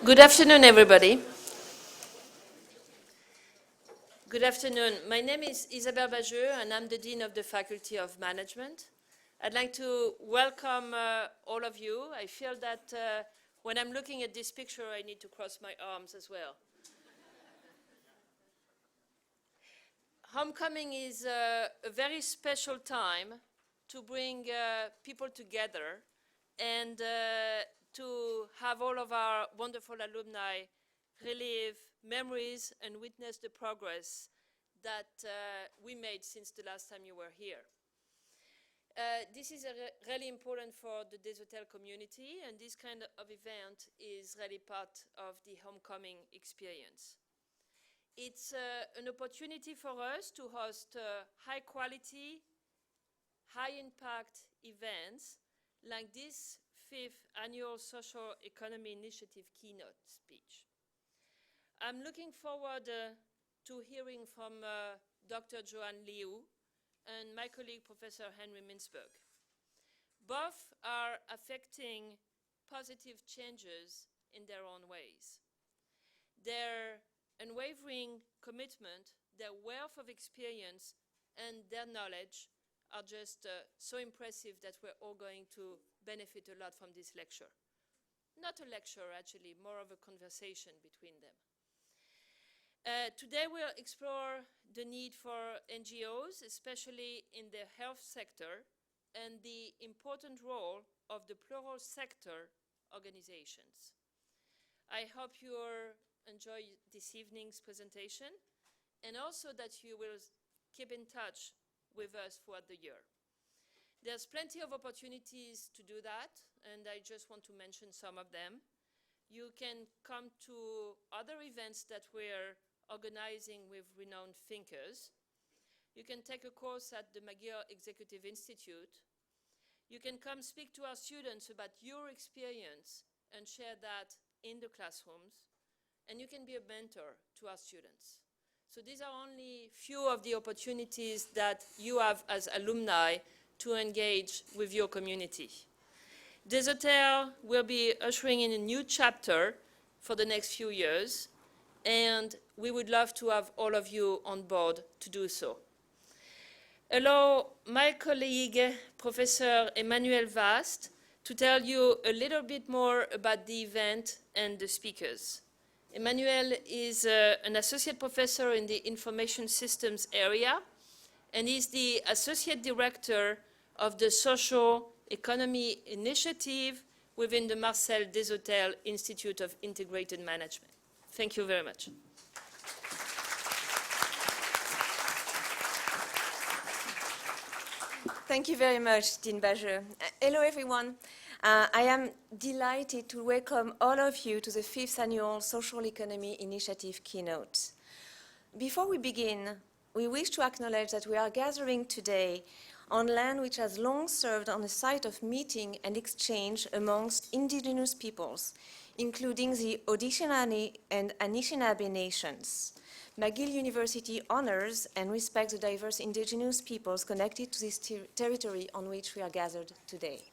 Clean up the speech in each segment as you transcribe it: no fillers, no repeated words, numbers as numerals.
Good afternoon, everybody. Good afternoon. My name is Isabelle Bageux, and I'm the Dean of the Faculty of Management. I'd like to welcome all of you. I feel that when I'm looking at this picture, I need to cross my arms as well. Homecoming is a very special time to bring people together and to have all of our wonderful alumni relive memories and witness the progress that we made since the last time you were here. This is really important for the Desautel community, and this kind of event is really part of the homecoming experience. It's an opportunity for us to host high quality, high impact events like this 5th Annual Social Economy Initiative keynote speech. I'm looking forward to hearing from Dr. Joanne Liu and my colleague, Professor Henry Mintzberg. Both are affecting positive changes in their own ways. Their unwavering commitment, their wealth of experience, and their knowledge are just so impressive that we're all going to benefit a lot from this lecture. Not a lecture, actually, more of a conversation between them. Today we'll explore the need for NGOs, especially in the health sector, and the important role of the plural sector organizations. I hope you enjoy this evening's presentation, and also that you will keep in touch with us throughout the year. There's plenty of opportunities to do that, and I just want to mention some of them. You can come to other events that we're organizing with renowned thinkers. You can take a course at the McGill Executive Institute. You can come speak to our students about your experience and share that in the classrooms. And you can be a mentor to our students. So these are only few of the opportunities that you have as alumni to engage with your community. Desautel will be ushering in a new chapter for the next few years, and we would love to have all of you on board to do so. Allow my colleague, Professor Emmanuel Vast, to tell you a little bit more about the event and the speakers. Emmanuel is an associate professor in the information systems area, and is the associate director of the Social Economy Initiative within the Marcel Desautel Institute of Integrated Management. Thank you very much. Thank you very much, Dean Bageux. Hello, everyone. I am delighted to welcome all of you to the 5th Annual Social Economy Initiative keynote. Before we begin, we wish to acknowledge that we are gathering today on land which has long served on a site of meeting and exchange amongst indigenous peoples, including the Haudenosaunee and Anishinaabe nations. McGill University honors and respects the diverse indigenous peoples connected to this territory on which we are gathered today.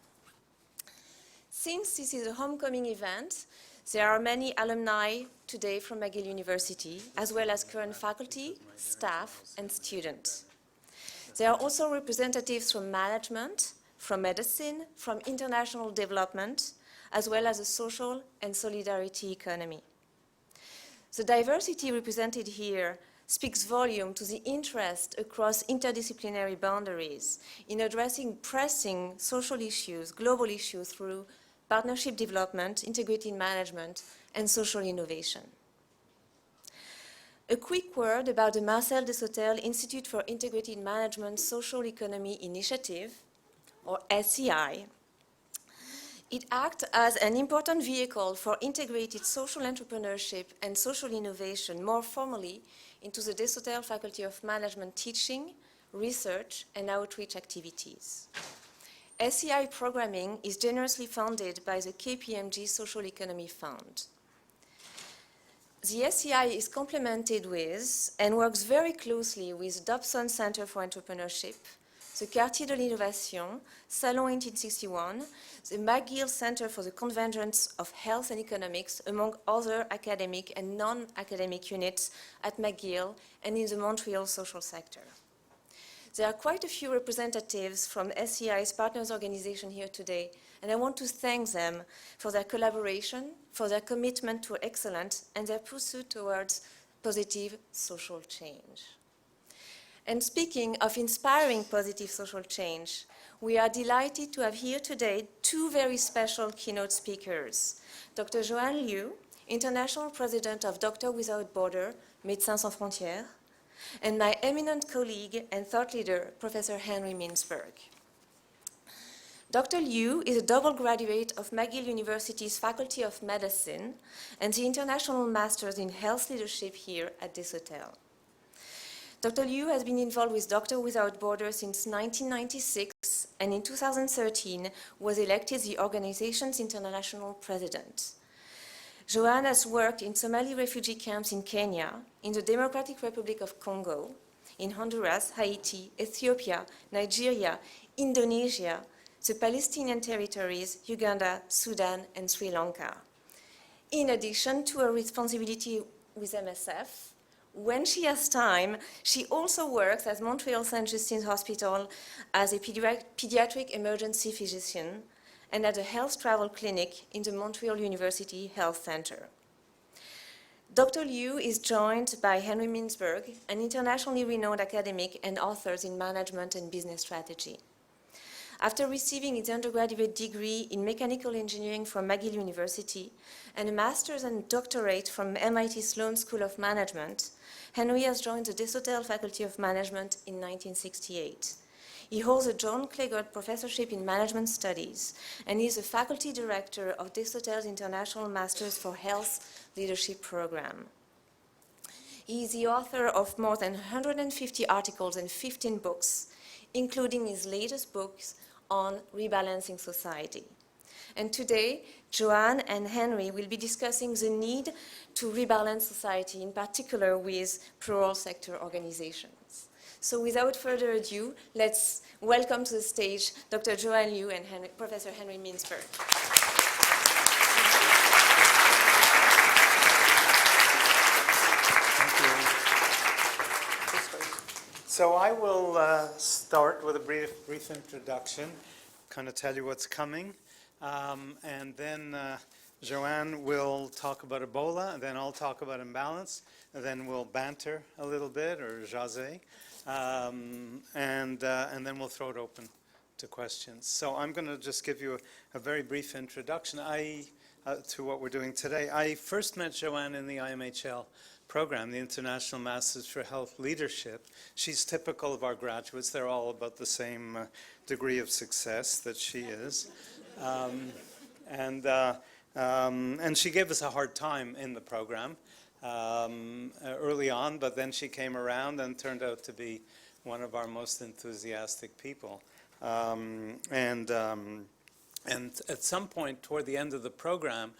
Since this is a homecoming event, there are many alumni today from McGill University, as well as current faculty, staff, and students. There are also representatives from management, from medicine, from international development, as well as the social and solidarity economy. The diversity represented here speaks volume to the interest across interdisciplinary boundaries in addressing pressing social issues, global issues through partnership development, integrated management, and social innovation. A quick word about the Marcel Desautel Institute for Integrated Management Social Economy Initiative, or SEI. It acts as an important vehicle for integrated social entrepreneurship and social innovation more formally into the Desautel Faculty of Management teaching, research, and outreach activities. SEI programming is generously funded by the KPMG Social Economy Fund. The SEI is complemented with and works very closely with Dobson Center for Entrepreneurship, the Quartier de l'Innovation, Salon 1861, the McGill Center for the Convergence of Health and Economics, among other academic and non-academic units at McGill and in the Montreal social sector. There are quite a few representatives from SEI's partners organization here today, and I want to thank them for their collaboration, for their commitment to excellence, and their pursuit towards positive social change. And speaking of inspiring positive social change, we are delighted to have here today two very special keynote speakers. Dr. Joanne Liu, International President of Doctors Without Borders, Médecins Sans Frontières, and my eminent colleague and thought leader, Professor Henry Mintzberg. Dr. Liu is a double graduate of McGill University's Faculty of Medicine and the International Masters in Health Leadership here at this hotel. Dr. Liu has been involved with Doctors Without Borders since 1996 and in 2013 was elected the organization's international president. Joanne has worked in Somali refugee camps in Kenya, in the Democratic Republic of Congo, in Honduras, Haiti, Ethiopia, Nigeria, Indonesia, the Palestinian territories, Uganda, Sudan, and Sri Lanka. In addition to her responsibility with MSF, when she has time, she also works at Montreal St. Justine's Hospital as a pediatric emergency physician and at a health travel clinic in the Montreal University Health Center. Dr. Liu is joined by Henry Mintzberg, an internationally renowned academic and author in management and business strategy. After receiving his undergraduate degree in mechanical engineering from McGill University and a master's and doctorate from MIT Sloan School of Management, Henry has joined the Desautels Faculty of Management in 1968. He holds a John Claygott Professorship in Management Studies and is a faculty director of Desautels International Masters for Health Leadership Program. He is the author of more than 150 articles and 15 books, including his latest books on rebalancing society. And today, Joanne and Henry will be discussing the need to rebalance society, in particular with plural sector organizations. So without further ado, let's welcome to the stage Dr. Joanne Liu and Professor Henry Mintzberg. So I will start with a brief introduction, kind of tell you what's coming, and then Joanne will talk about Ebola, and then I'll talk about imbalance, and then we'll banter a little bit, or jaser, and then we'll throw it open to questions. So I'm going to just give you a very brief introduction to what we're doing today. I first met Joanne in the IMHL program, the International Masters for Health Leadership. She's typical of our graduates. They're all about the same degree of success that she is. And she gave us a hard time in the program early on, but then she came around and turned out to be one of our most enthusiastic people. And at some point toward the end of the program,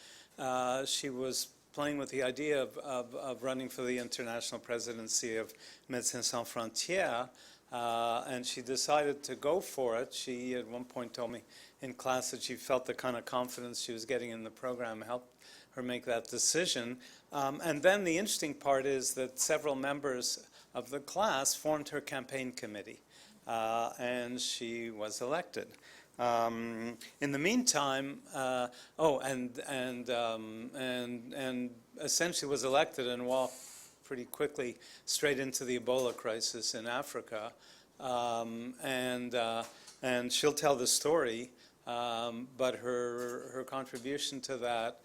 she was playing with the idea of running for the international presidency of Médecins Sans Frontières, and she decided to go for it. She at one point told me in class that she felt the kind of confidence she was getting in the program helped her make that decision. And then the interesting part is that several members of the class formed her campaign committee, and she was elected. In the meantime, and essentially was elected and walked pretty quickly straight into the Ebola crisis in Africa, and she'll tell the story, but her contribution to that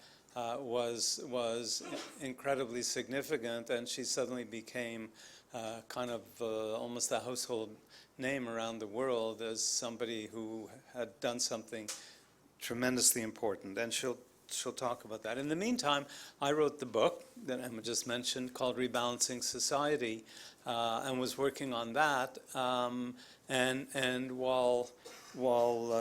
was incredibly significant, and she suddenly became kind of almost a household name around the world as somebody who had done something tremendously important, and she'll talk about that. In the meantime, I wrote the book that Emma just mentioned called Rebalancing Society, and was working on that. And while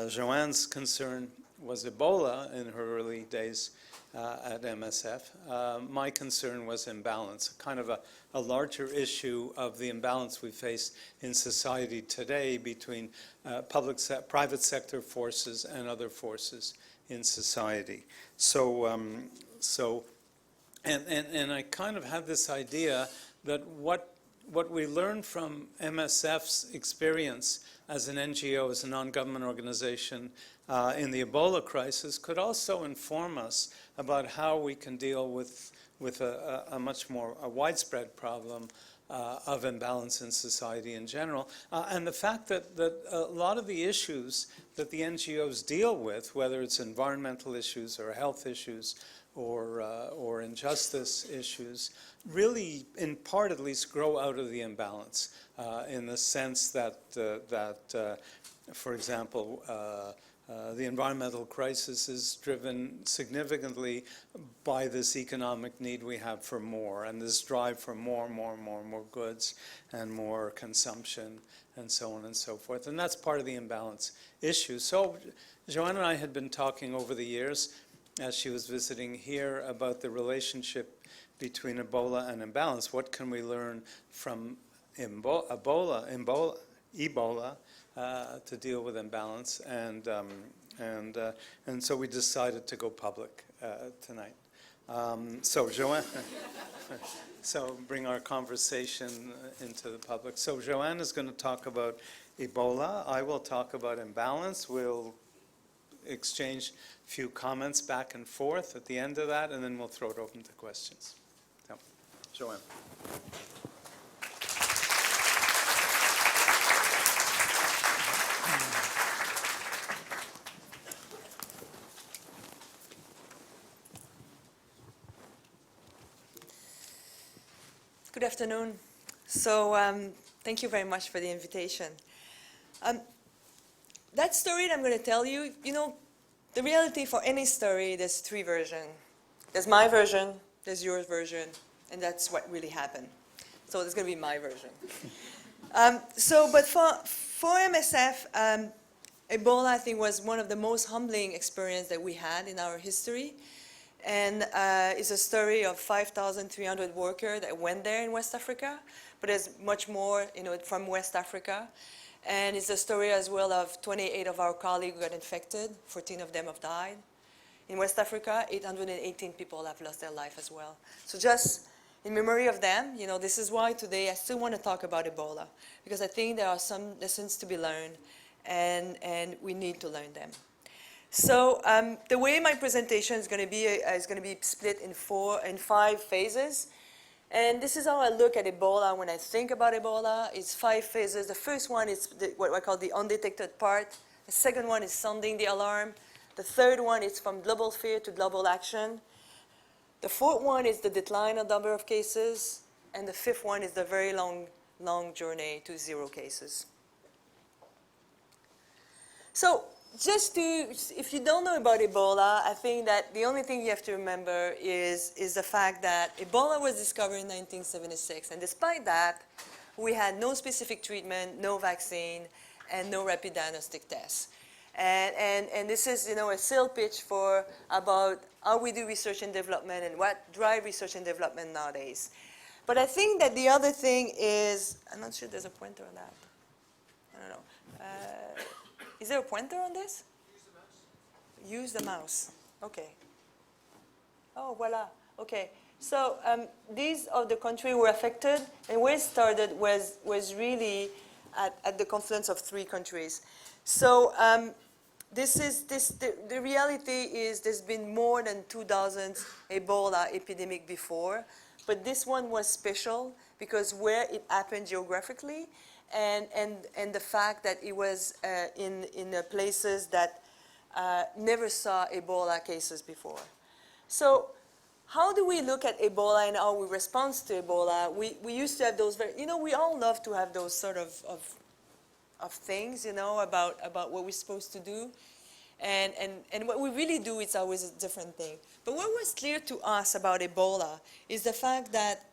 Joanne's concern was Ebola in her early days at MSF. My concern was imbalance, kind of a larger issue of the imbalance we face in society today between private sector forces and other forces in society. And I kind of had this idea that what we learned from MSF's experience as an NGO, as a non-government organization in the Ebola crisis could also inform us about how we can deal with a much more widespread problem of imbalance in society in general. And the fact that a lot of the issues that the NGOs deal with, whether it's environmental issues or health issues or injustice issues, really, in part at least, grow out of the imbalance in the sense that, for example, the environmental crisis is driven significantly by this economic need we have for more, and this drive for more goods and more consumption and so on and so forth. And that's part of the imbalance issue. So Joanne and I had been talking over the years as she was visiting here about the relationship between Ebola and imbalance. What can we learn from Ebola to deal with imbalance? And so we decided to go public tonight. So Joanne, so bring our conversation into the public. So Joanne is going to talk about Ebola. I will talk about imbalance. We'll exchange a few comments back and forth at the end of that, and then we'll throw it open to questions. So, Joanne. Good afternoon. So thank you very much for the invitation. That story that I'm going to tell you, you know, the reality for any story, there's three versions. There's my version, there's your version, and that's what really happened. So there's going to be my version. But for MSF, Ebola, I think, was one of the most humbling experiences that we had in our history. And it's a story of 5,300 workers that went there in West Africa, but there's much more, you know, from West Africa. And it's a story as well of 28 of our colleagues who got infected, 14 of them have died. In West Africa, 818 people have lost their life as well. So just in memory of them, you know, this is why today I still want to talk about Ebola, because I think there are some lessons to be learned, and we need to learn them. So the way my presentation is going to be split in 5 phases. And this is how I look at Ebola when I think about Ebola. It's 5 phases. The first one is what I call the undetected part. The second one is sounding the alarm. The third one is from global fear to global action. The fourth one is the decline of number of cases. And the fifth one is the very long journey to 0 cases. So if you don't know about Ebola, I think that the only thing you have to remember is the fact that Ebola was discovered in 1976. And despite that, we had no specific treatment, no vaccine, and no rapid diagnostic tests. And this is, you know, a sales pitch for about how we do research and development and what drives research and development nowadays. But I think that the other thing is, I'm not sure there's a pointer on that. I don't know. Is there a pointer on this? Use the mouse. Use the mouse. Okay. Oh, voila. Okay. So these are the countries who were affected, and where it started was really at the confluence of 3 countries. So the reality is there's been more than 2,000 Ebola epidemic before, but this one was special because where it happened geographically, and the fact that it was in places that never saw Ebola cases before. So how do we look at Ebola and how we respond to Ebola? We used to have those very, you know, we all love to have those sort of things, you know, about what we're supposed to do. And what we really do is always a different thing. But what was clear to us about Ebola is the fact that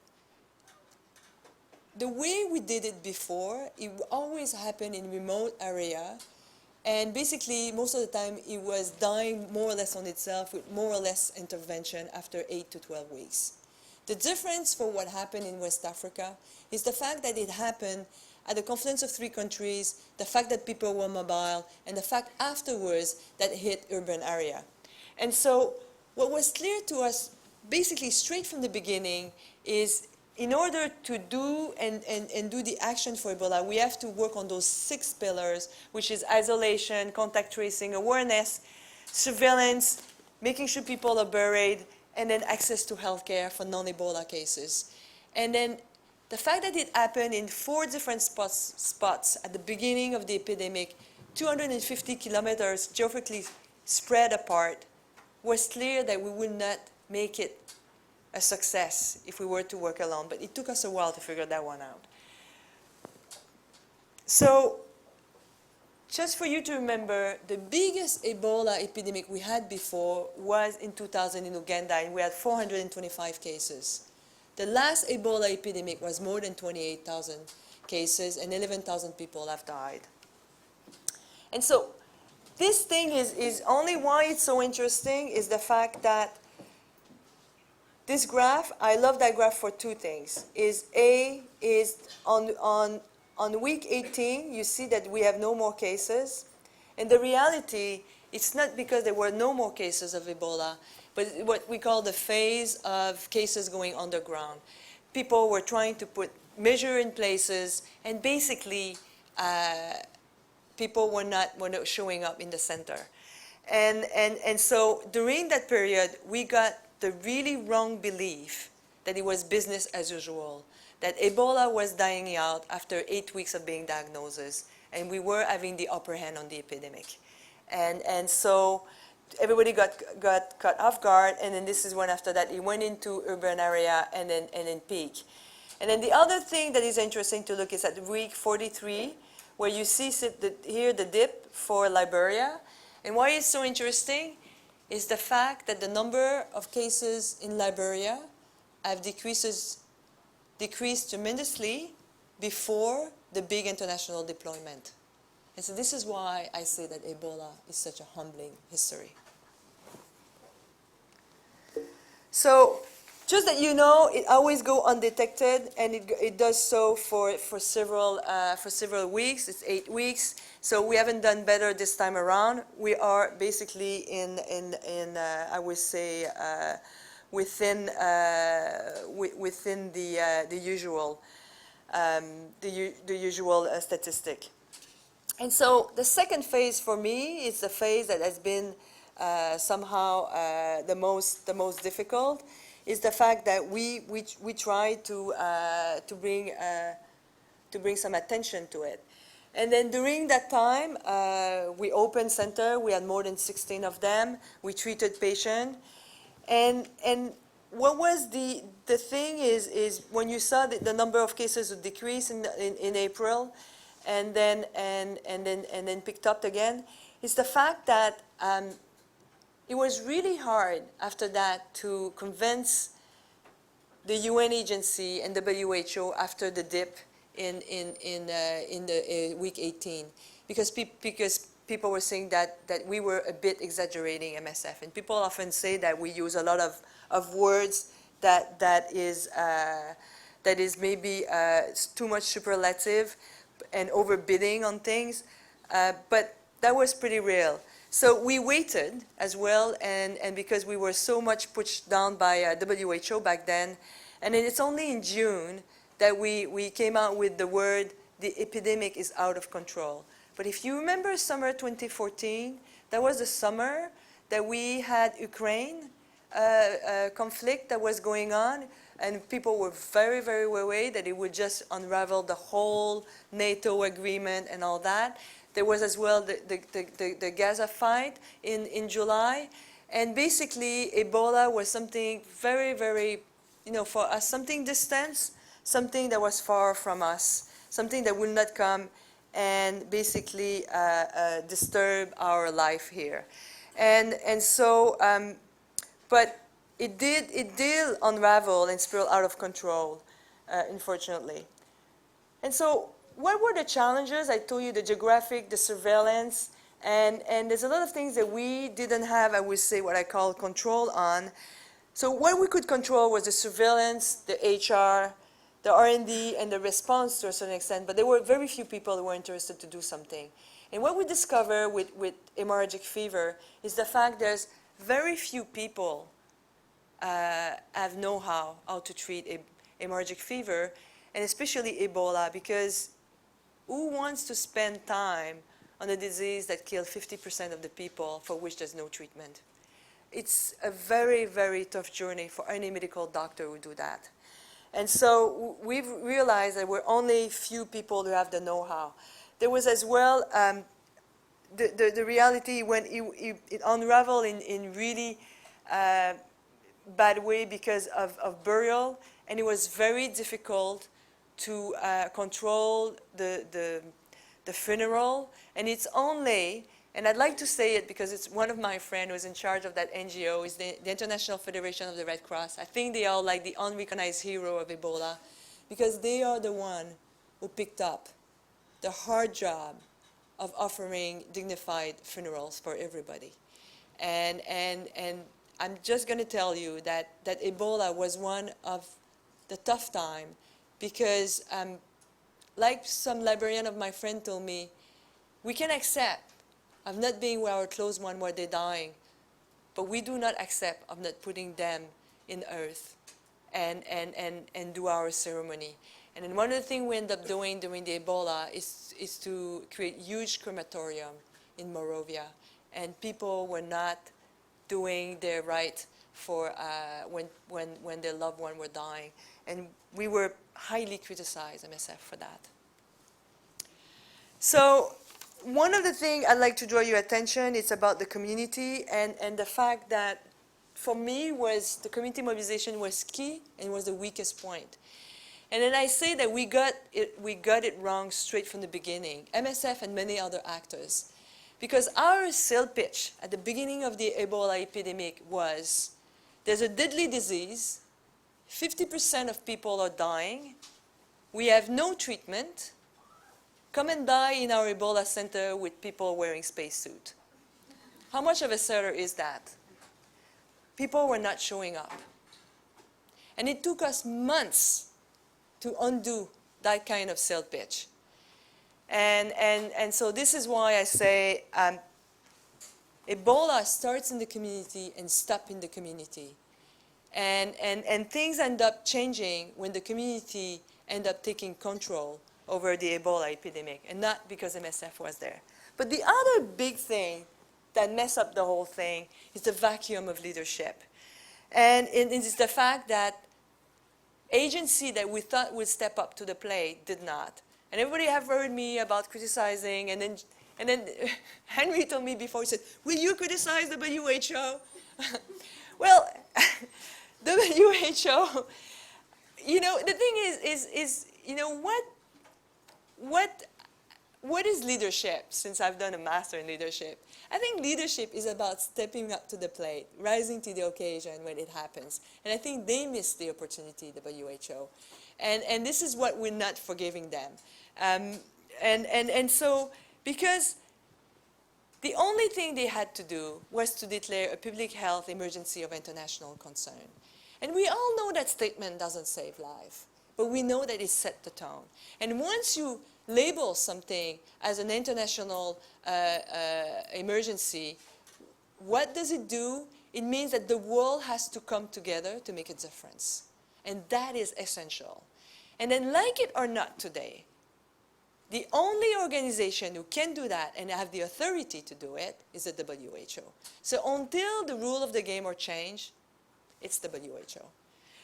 the way we did it before, it always happened in remote area, And basically, most of the time, it was dying more or less on itself with more or less intervention after 8 to 12 weeks. The difference for what happened in West Africa is the fact that it happened at the confluence of 3 countries, the fact that people were mobile, and the fact afterwards that it hit urban area. And so what was clear to us basically straight from the beginning is in order to do and do the action for Ebola, we have to work on those 6 pillars, which is isolation, contact tracing, awareness, surveillance, making sure people are buried, and then access to healthcare for non-Ebola cases. And then the fact that it happened in 4 different spots at the beginning of the epidemic, 250 kilometers geographically spread apart, was clear that we would not make it a success if we were to work alone. But it took us a while to figure that one out. So just for you to remember, the biggest Ebola epidemic we had before was in 2000 in Uganda, and we had 425 cases. The last Ebola epidemic was more than 28,000 cases, and 11,000 people have died. And so this thing is only why it's so interesting is the fact that this graph, I love that graph for 2 things. Is on week 18, you see that we have no more cases. And the reality, it's not because there were no more cases of Ebola, but what we call the phase of cases going underground. People were trying to put measure in places, and basically people were not showing up in the center. And so during that period, we got the really wrong belief that it was business as usual, that Ebola was dying out after 8 weeks of being diagnosed, and we were having the upper hand on the epidemic. And so everybody got caught off guard, and then this is when after that it went into urban area and then peak. And then the other thing that is interesting to look is at week 43, where you see here the dip for Liberia. And why it's so interesting is the fact that the number of cases in Liberia have decreased tremendously before the big international deployment. And so this is why I say that Ebola is such a humbling history. So just that you know, it always goes undetected, and it does so for several weeks. It's 8 weeks. So we haven't done better this time around. We are basically in I would say within the usual statistic. And so the second phase for me is the phase that has been somehow the most difficult. Is the fact that we try to bring some attention to it. And then during that time, we opened center. We had more than 16 of them. We treated patients. And what was the thing is when you saw that the number of cases would decrease in April, and then picked up again, is the fact that it was really hard after that to convince the UN agency and WHO after the dip in the week 18, because people were saying that we were a bit exaggerating MSF, and people often say that we use a lot of words that is maybe too much superlative and overbidding on things, but that was pretty real. So we waited as well, and because we were so much pushed down by WHO back then, and then it's only in June that we came out with the word, the epidemic is out of control. But if you remember summer 2014, that was the summer that we had Ukraine conflict that was going on, and people were very, very worried that it would just unravel the whole NATO agreement and all that. There was as well the Gaza fight in July. And basically, Ebola was something very, very, for us, something distant, something that was far from us, something that would not come and basically disturb our life here. And so, but it did unravel and spiral out of control, unfortunately. And so, what were the challenges? I told you the geographic, the surveillance, And there's a lot of things that we didn't have, I would say, what I call control on. So what we could control was the surveillance, the HR, the R&D, and the response to a certain extent, but there were very few people who were interested to do something. And what we discover with hemorrhagic fever is the fact there's very few people have know-how to treat hemorrhagic fever, and especially Ebola, because who wants to spend time on a disease that kills 50% of the people for which there's no treatment? It's a very, very tough journey for any medical doctor who do that. And so we've realized that we're only few people who have the know-how. There was as well the reality when it unraveled in really bad way because of burial, and it was very difficult to control the funeral. And it's only, and I'd like to say it because it's one of my friends who's in charge of that NGO, is the International Federation of the Red Cross. I think they are like the unrecognized hero of Ebola, because they are the one who picked up the hard job of offering dignified funerals for everybody. And I'm just going to tell you that Ebola was one of the tough time, because like some librarian of my friend told me, we can accept of not being where our close one where they're dying, but we do not accept of not putting them in earth and do our ceremony. And then one of the things we end up doing during the Ebola is to create huge crematorium in Morovia, and people were not doing their right for when their loved one were dying, and we were highly criticized, MSF, for that. So one of the things I'd like to draw your attention is about the community, and the fact that for me was the community mobilization was key and was the weakest point. And then I say that we got it wrong straight from the beginning, MSF and many other actors. Because our sales pitch at the beginning of the Ebola epidemic was, there's a deadly disease, 50% of people are dying, we have no treatment, come and die in our Ebola center with people wearing spacesuits. How much of a seller is that? People were not showing up. And it took us months to undo that kind of sales pitch. And so this is why I say Ebola starts in the community and stops in the community. And things end up changing when the community end up taking control over the Ebola epidemic, and not because MSF was there. But the other big thing that messed up the whole thing is the vacuum of leadership. And it is the fact that agency that we thought would step up to the plate did not. And everybody have heard me about criticizing, and then Henry told me before, he said, will you criticize the WHO? Well, WHO, you know, the thing is you know, what is leadership, since I've done a master in leadership? I think leadership is about stepping up to the plate, rising to the occasion when it happens. And I think they missed the opportunity, the WHO. And this is what we're not forgiving them. And so, because the only thing they had to do was to declare a public health emergency of international concern. And we all know that statement doesn't save life, but we know that it set the tone. And once you label something as an international emergency, what does it do? It means that the world has to come together to make a difference. And that is essential. And then, like it or not today, the only organization who can do that and have the authority to do it is the WHO. So until the rule of the game are changed, it's the WHO.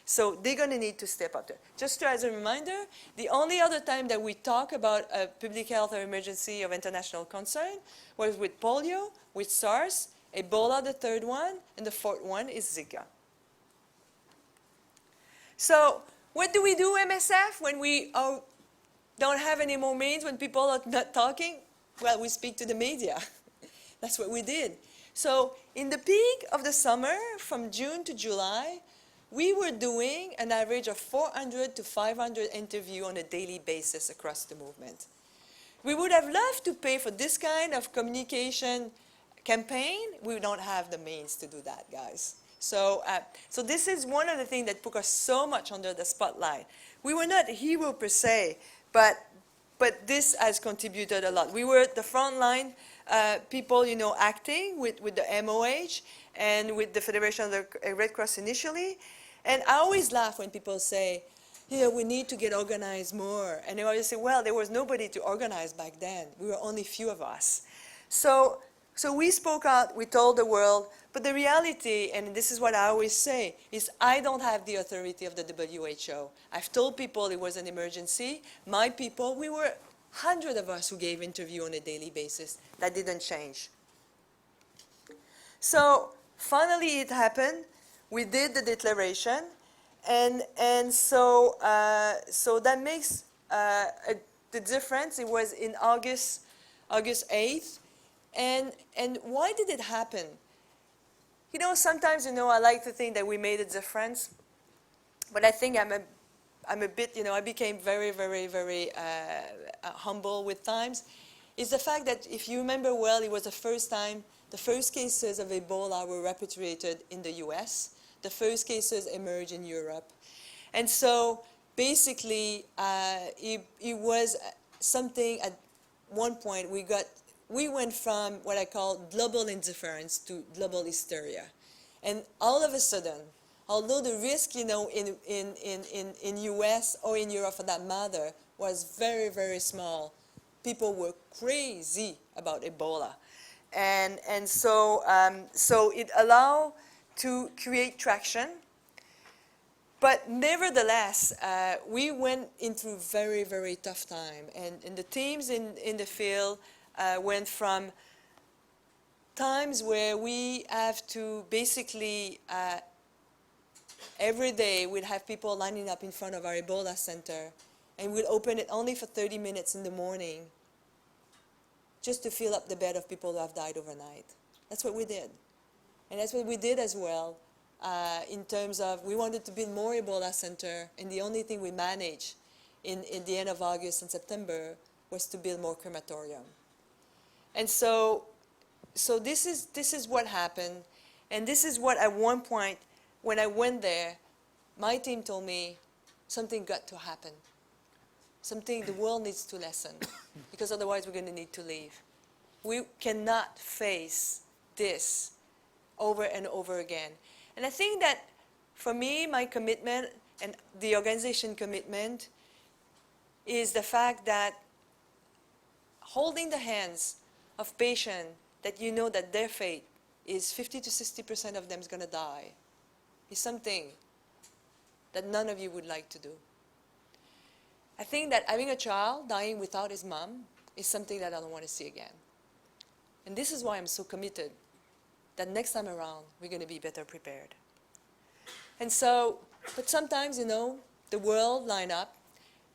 So they're going to need to step up there. Just as a reminder, the only other time that we talk about a public health or emergency of international concern was with polio, with SARS, Ebola, the third one, and the fourth one is Zika. So what do we do, MSF, when we don't have any more means, when people are not talking? Well, we speak to the media. That's what we did. So in the peak of the summer, from June to July, we were doing an average of 400 to 500 interviews on a daily basis across the movement. We would have loved to pay for this kind of communication campaign. We don't have the means to do that, guys. So, so this is one of the things that put us so much under the spotlight. We were not hero per se, but this has contributed a lot. We were the frontline people, you know, acting with the MOH and with the Federation of the Red Cross initially. And I always laugh when people say, you know, we need to get organized more. And I always say, well, there was nobody to organize back then. We were only few of us. So we spoke out, we told the world, but the reality, and this is what I always say, is I don't have the authority of the WHO. I've told people it was an emergency. My people, we were hundreds of us who gave interview on a daily basis. That didn't change. So finally it happened. We did the declaration, and so that makes the difference. It was in August 8th. And why did it happen? You know, sometimes, you know, I like to think that we made a difference, but I think I'm a bit, you know, I became very, very, very humble with times. Is the fact that, if you remember well, it was the first time, the first cases of Ebola were repatriated in the US. The first cases emerged in Europe. And so, basically, it was something at one point we went from what I call global indifference to global hysteria. And all of a sudden, although the risk, you know, in US or in Europe for that matter, was very, very small, people were crazy about Ebola. And so it allowed to create traction. But nevertheless, we went into very, very tough time. And the teams in the field went from times where we have to basically, every day we'd have people lining up in front of our Ebola center, and we'd open it only for 30 minutes in the morning just to fill up the bed of people who have died overnight. That's what we did. And that's what we did as well in terms of, we wanted to build more Ebola center, and the only thing we managed in the end of August and September was to build more crematorium. And so this is what happened, and this is what at one point, when I went there, my team told me something got to happen. Something the world needs to listen, because otherwise we're going to need to leave. We cannot face this over and over again. And I think that for me, my commitment and the organization commitment is the fact that holding the hands of patients that you know that their fate is 50 to 60% of them is going to die is something that none of you would like to do. I think that having a child dying without his mom is something that I don't want to see again. And this is why I'm so committed that next time around we're going to be better prepared. And so, but sometimes, you know, the world line up,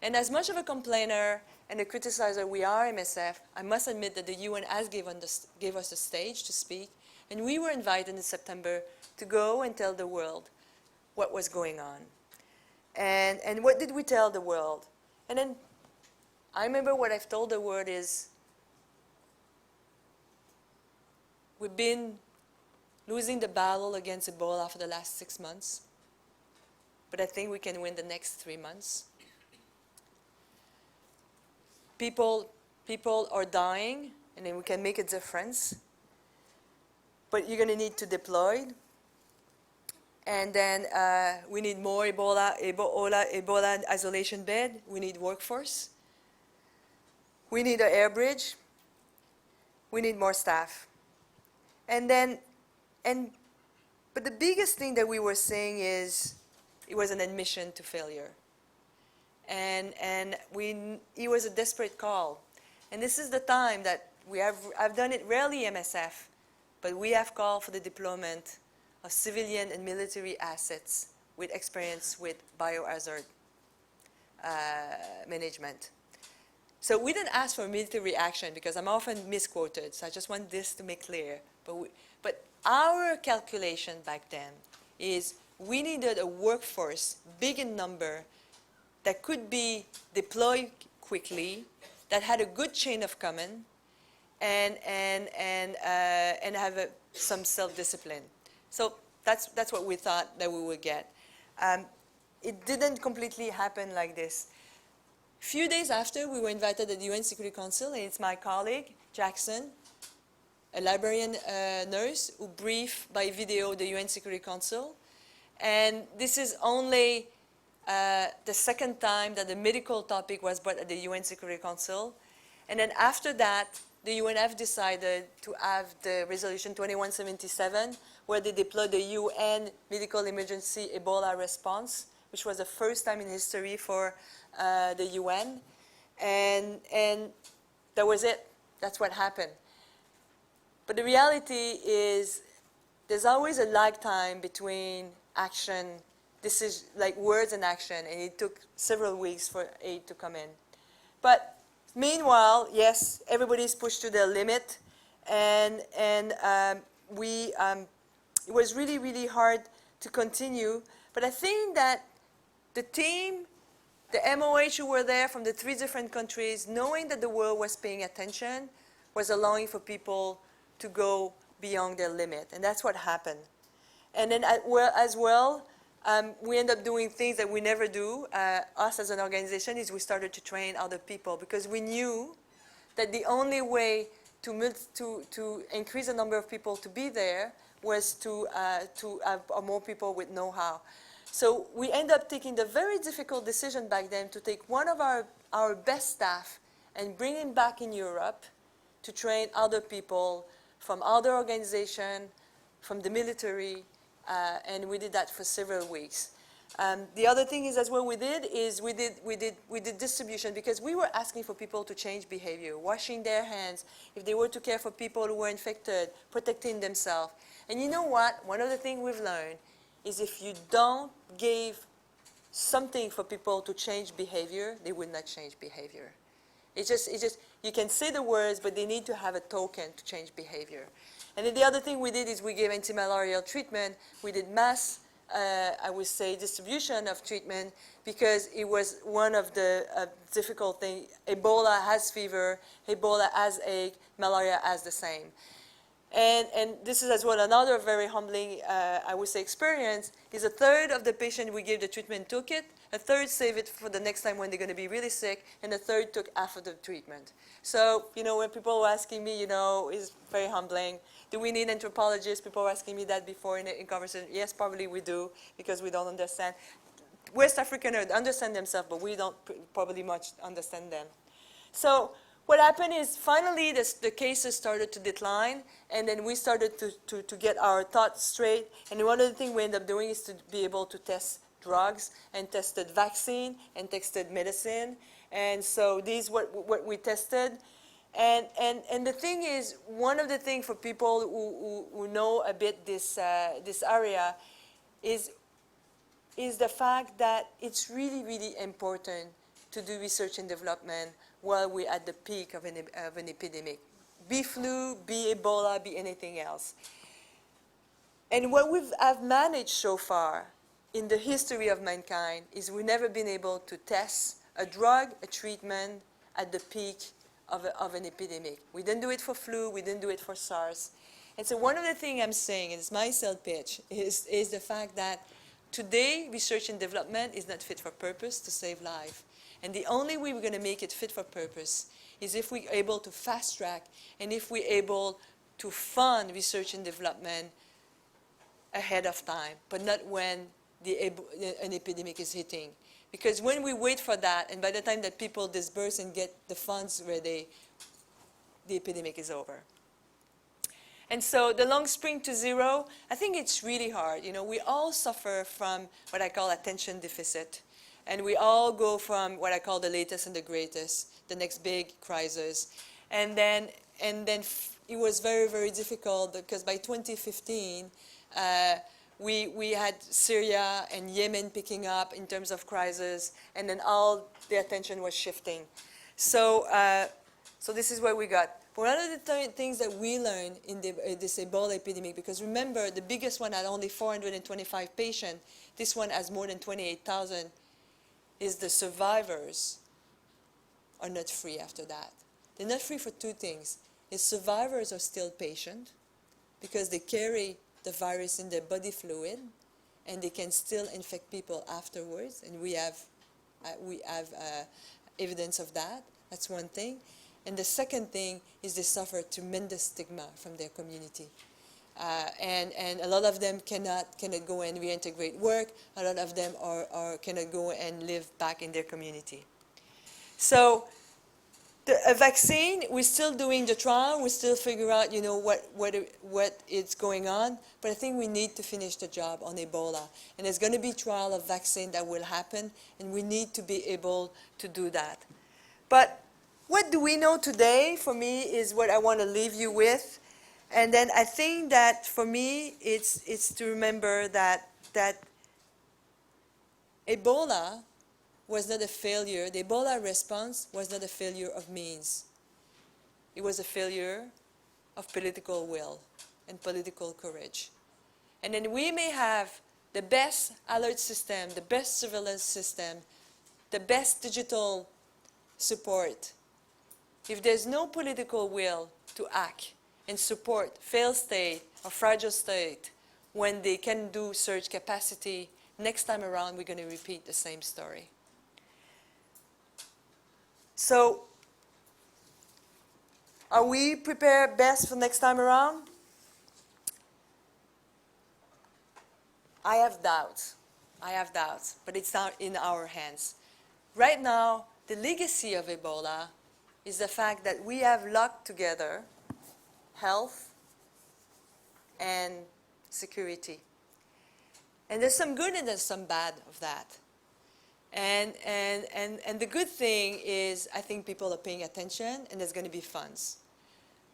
and as much of a complainer and a criticizer we are, MSF, I must admit that the UN has gave us the stage to speak, and we were invited in September to go and tell the world what was going on. And what did we tell the world? And then I remember what I've told the world is, we've been losing the battle against Ebola for the last 6 months, but I think we can win the next 3 months. People are dying, and then we can make a difference. But you're going to need to deploy. And then we need more Ebola isolation bed. We need workforce. We need an air bridge. We need more staff. And then, but the biggest thing that we were saying is, it was an admission to failure. And it was a desperate call. And this is the time that I've done it rarely MSF, but we have called for the deployment of civilian and military assets with experience with biohazard management. So we didn't ask for military action because I'm often misquoted, so I just want this to make clear. But our calculation back then is we needed a workforce big in number that could be deployed quickly that had a good chain of command and have some self-discipline. So that's what we thought that we would get. It didn't completely happen like this. Few days after, we were invited at the UN Security Council, and it's my colleague, Jackson, a Liberian nurse, who briefed by video the UN Security Council. And this is only the second time that the medical topic was brought at the UN Security Council. And then after that, the UNF decided to have the resolution 2177, where they deployed the UN medical emergency Ebola response, which was the first time in history for the UN. And that was it. That's what happened. But the reality is there's always a lag time between action. This is like words and action, and it took several weeks for aid to come in. But meanwhile, yes, everybody's pushed to their limit, and it was really, really hard to continue. But I think that the team, the MOH who were there from the 3 different countries, knowing that the world was paying attention, was allowing for people to go beyond their limit, and that's what happened. And then as well, we end up doing things that we never do, us as an organization, is we started to train other people, because we knew that the only way to increase the number of people to be there was to have more people with know-how. So we end up taking the very difficult decision back then to take one of our best staff and bring him back in Europe to train other people from other organizations, from the military, and we did that for several weeks. The other thing is, as well, we did distribution, because we were asking for people to change behavior, washing their hands, if they were to care for people who were infected, protecting themselves. And you know what? One of the things we've learned is if you don't give something for people to change behavior, they will not change behavior. It's just, you can say the words, but they need to have a token to change behavior. And then the other thing we did is we gave anti-malarial treatment. We did mass, I would say, distribution of treatment, because it was one of the difficult things. Ebola has fever, Ebola has ache, malaria has the same. And this is as well another very humbling, I would say, experience, is a third of the patient we gave the treatment took it, a third saved it for the next time when they're going to be really sick, and a third took half of the treatment. So, when people were asking me, it's very humbling. Do we need anthropologists? People were asking me that before in conversation. Yes, probably we do, because we don't understand. West Africans understand themselves, but we don't probably much understand them. So what happened is, finally, the cases started to decline, and then we started to get our thoughts straight. And one of the things we ended up doing is to be able to test drugs, and tested vaccine, and tested medicine. And so these what we tested. And the thing is, one of the things for people who know a bit this area is the fact that it's really, really important to do research and development while we're at the peak of an epidemic. Be flu, be Ebola, be anything else. And what have managed so far in the history of mankind is we've never been able to test a drug, a treatment at the peak of an epidemic. We didn't do it for flu, we didn't do it for SARS. And so one of the things I'm saying, and it's my sales pitch, is the fact that today research and development is not fit for purpose to save life. And the only way we're going to make it fit for purpose is if we're able to fast track, and if we're able to fund research and development ahead of time, but not when an epidemic is hitting. Because when we wait for that, and by the time that people disperse and get the funds ready, the epidemic is over. And so the long sprint to zero, I think it's really hard. We all suffer from what I call attention deficit. And we all go from what I call the latest and the greatest, the next big crisis. And then it was very, very difficult, because by 2015, we had Syria and Yemen picking up in terms of crisis, and then all the attention was shifting. So this is what we got. One of the things that we learned in this Ebola epidemic, because remember, the biggest one had only 425 patients. This one has more than 28,000. Is the survivors are not free after that. They're not free for two things. The survivors are still patient because they carry the virus in their body fluid and they can still infect people afterwards, and we have evidence of that. That's one thing. And the second thing is they suffer tremendous stigma from their community. And a lot of them cannot go and reintegrate work. A lot of them cannot go and live back in their community. So a vaccine, we're still doing the trial. We still figure out, what is going on. But I think we need to finish the job on Ebola. And there's going to be trial of vaccine that will happen, and we need to be able to do that. But what do we know today, for me, is what I want to leave you with. And then I think that, for me, it's to remember that Ebola was not a failure. The Ebola response was not a failure of means. It was a failure of political will and political courage. And then we may have the best alert system, the best surveillance system, the best digital support. If there's no political will to act and support failed state or fragile state when they can do surge capacity, next time around we're going to repeat the same story. So, are we prepared best for next time around? I have doubts, but it's not in our hands. Right now, the legacy of Ebola is the fact that we have locked together health and security. And there's some good and there's some bad of that. And the good thing is, I think people are paying attention and there's going to be funds.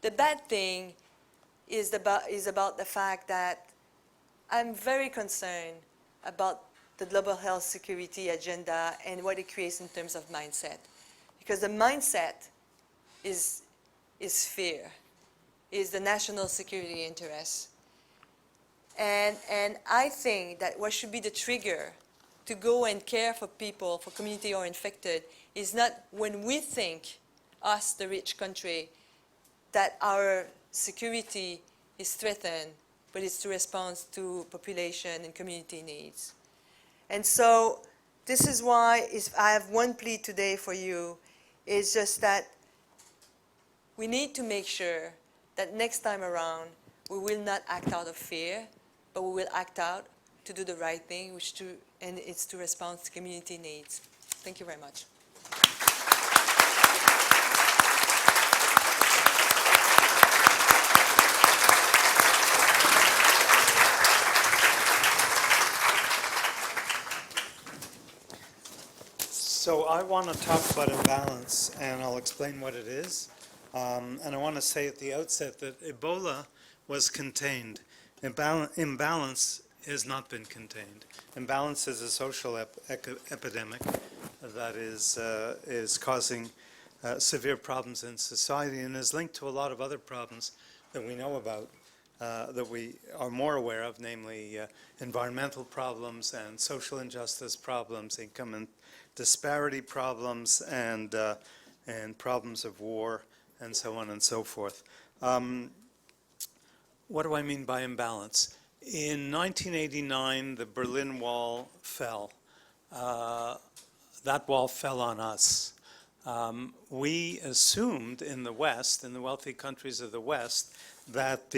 The bad thing is about the fact that I'm very concerned about the global health security agenda and what it creates in terms of mindset. Because the mindset is fear, is the national security interest. And I think that what should be the trigger to go and care for people, for community who are infected, is not when we think, us, the rich country, that our security is threatened, but it's to respond to population and community needs. And so this is why I have one plea today for you, is just that we need to make sure that next time around we will not act out of fear, but we will act out to do the right thing, and it's to respond to community needs. Thank you very much. So I want to talk about imbalance, and I'll explain what it is. And I want to say at the outset that Ebola was contained. Imbalance has not been contained. Imbalance is a social epidemic that is causing severe problems in society and is linked to a lot of other problems that we know about, that we are more aware of, namely environmental problems and social injustice problems, income and disparity problems, and problems of war, and so on and so forth. What do I mean by imbalance? In 1989, the Berlin Wall fell. That wall fell on us. We assumed in the West, in the wealthy countries of the West, that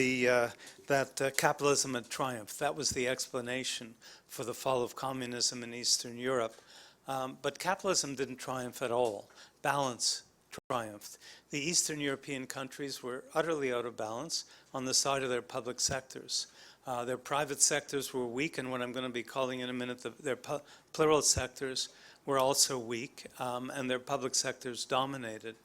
capitalism had triumphed. That was the explanation for the fall of communism in Eastern Europe. But capitalism didn't triumph at all. Balance triumphed. The Eastern European countries were utterly out of balance on the side of their public sectors. Their private sectors were weak, and what I'm going to be calling in a minute their plural sectors were also weak, and their public sectors dominated.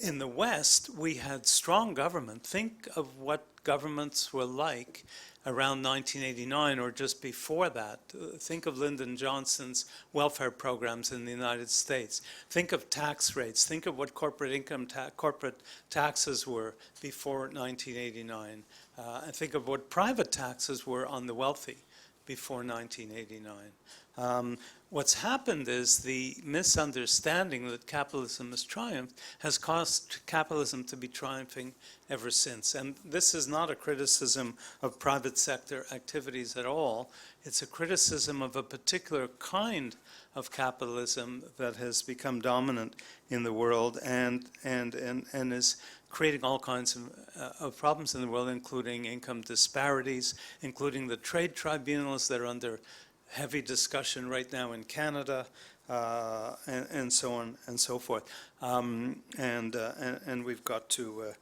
In the West, we had strong government. Think of what governments were like around 1989 or just before that. Think of Lyndon Johnson's welfare programs in the United States. Think of tax rates. Think of what corporate taxes were before 1989. And think of what private taxes were on the wealthy before 1989. What's happened is the misunderstanding that capitalism has triumphed has caused capitalism to be triumphing ever since. And this is not a criticism of private sector activities at all. It's a criticism of a particular kind of capitalism that has become dominant in the world and is creating all kinds of problems in the world, including income disparities, including the trade tribunals that are under heavy discussion right now in Canada, and so on and so forth. And we've got to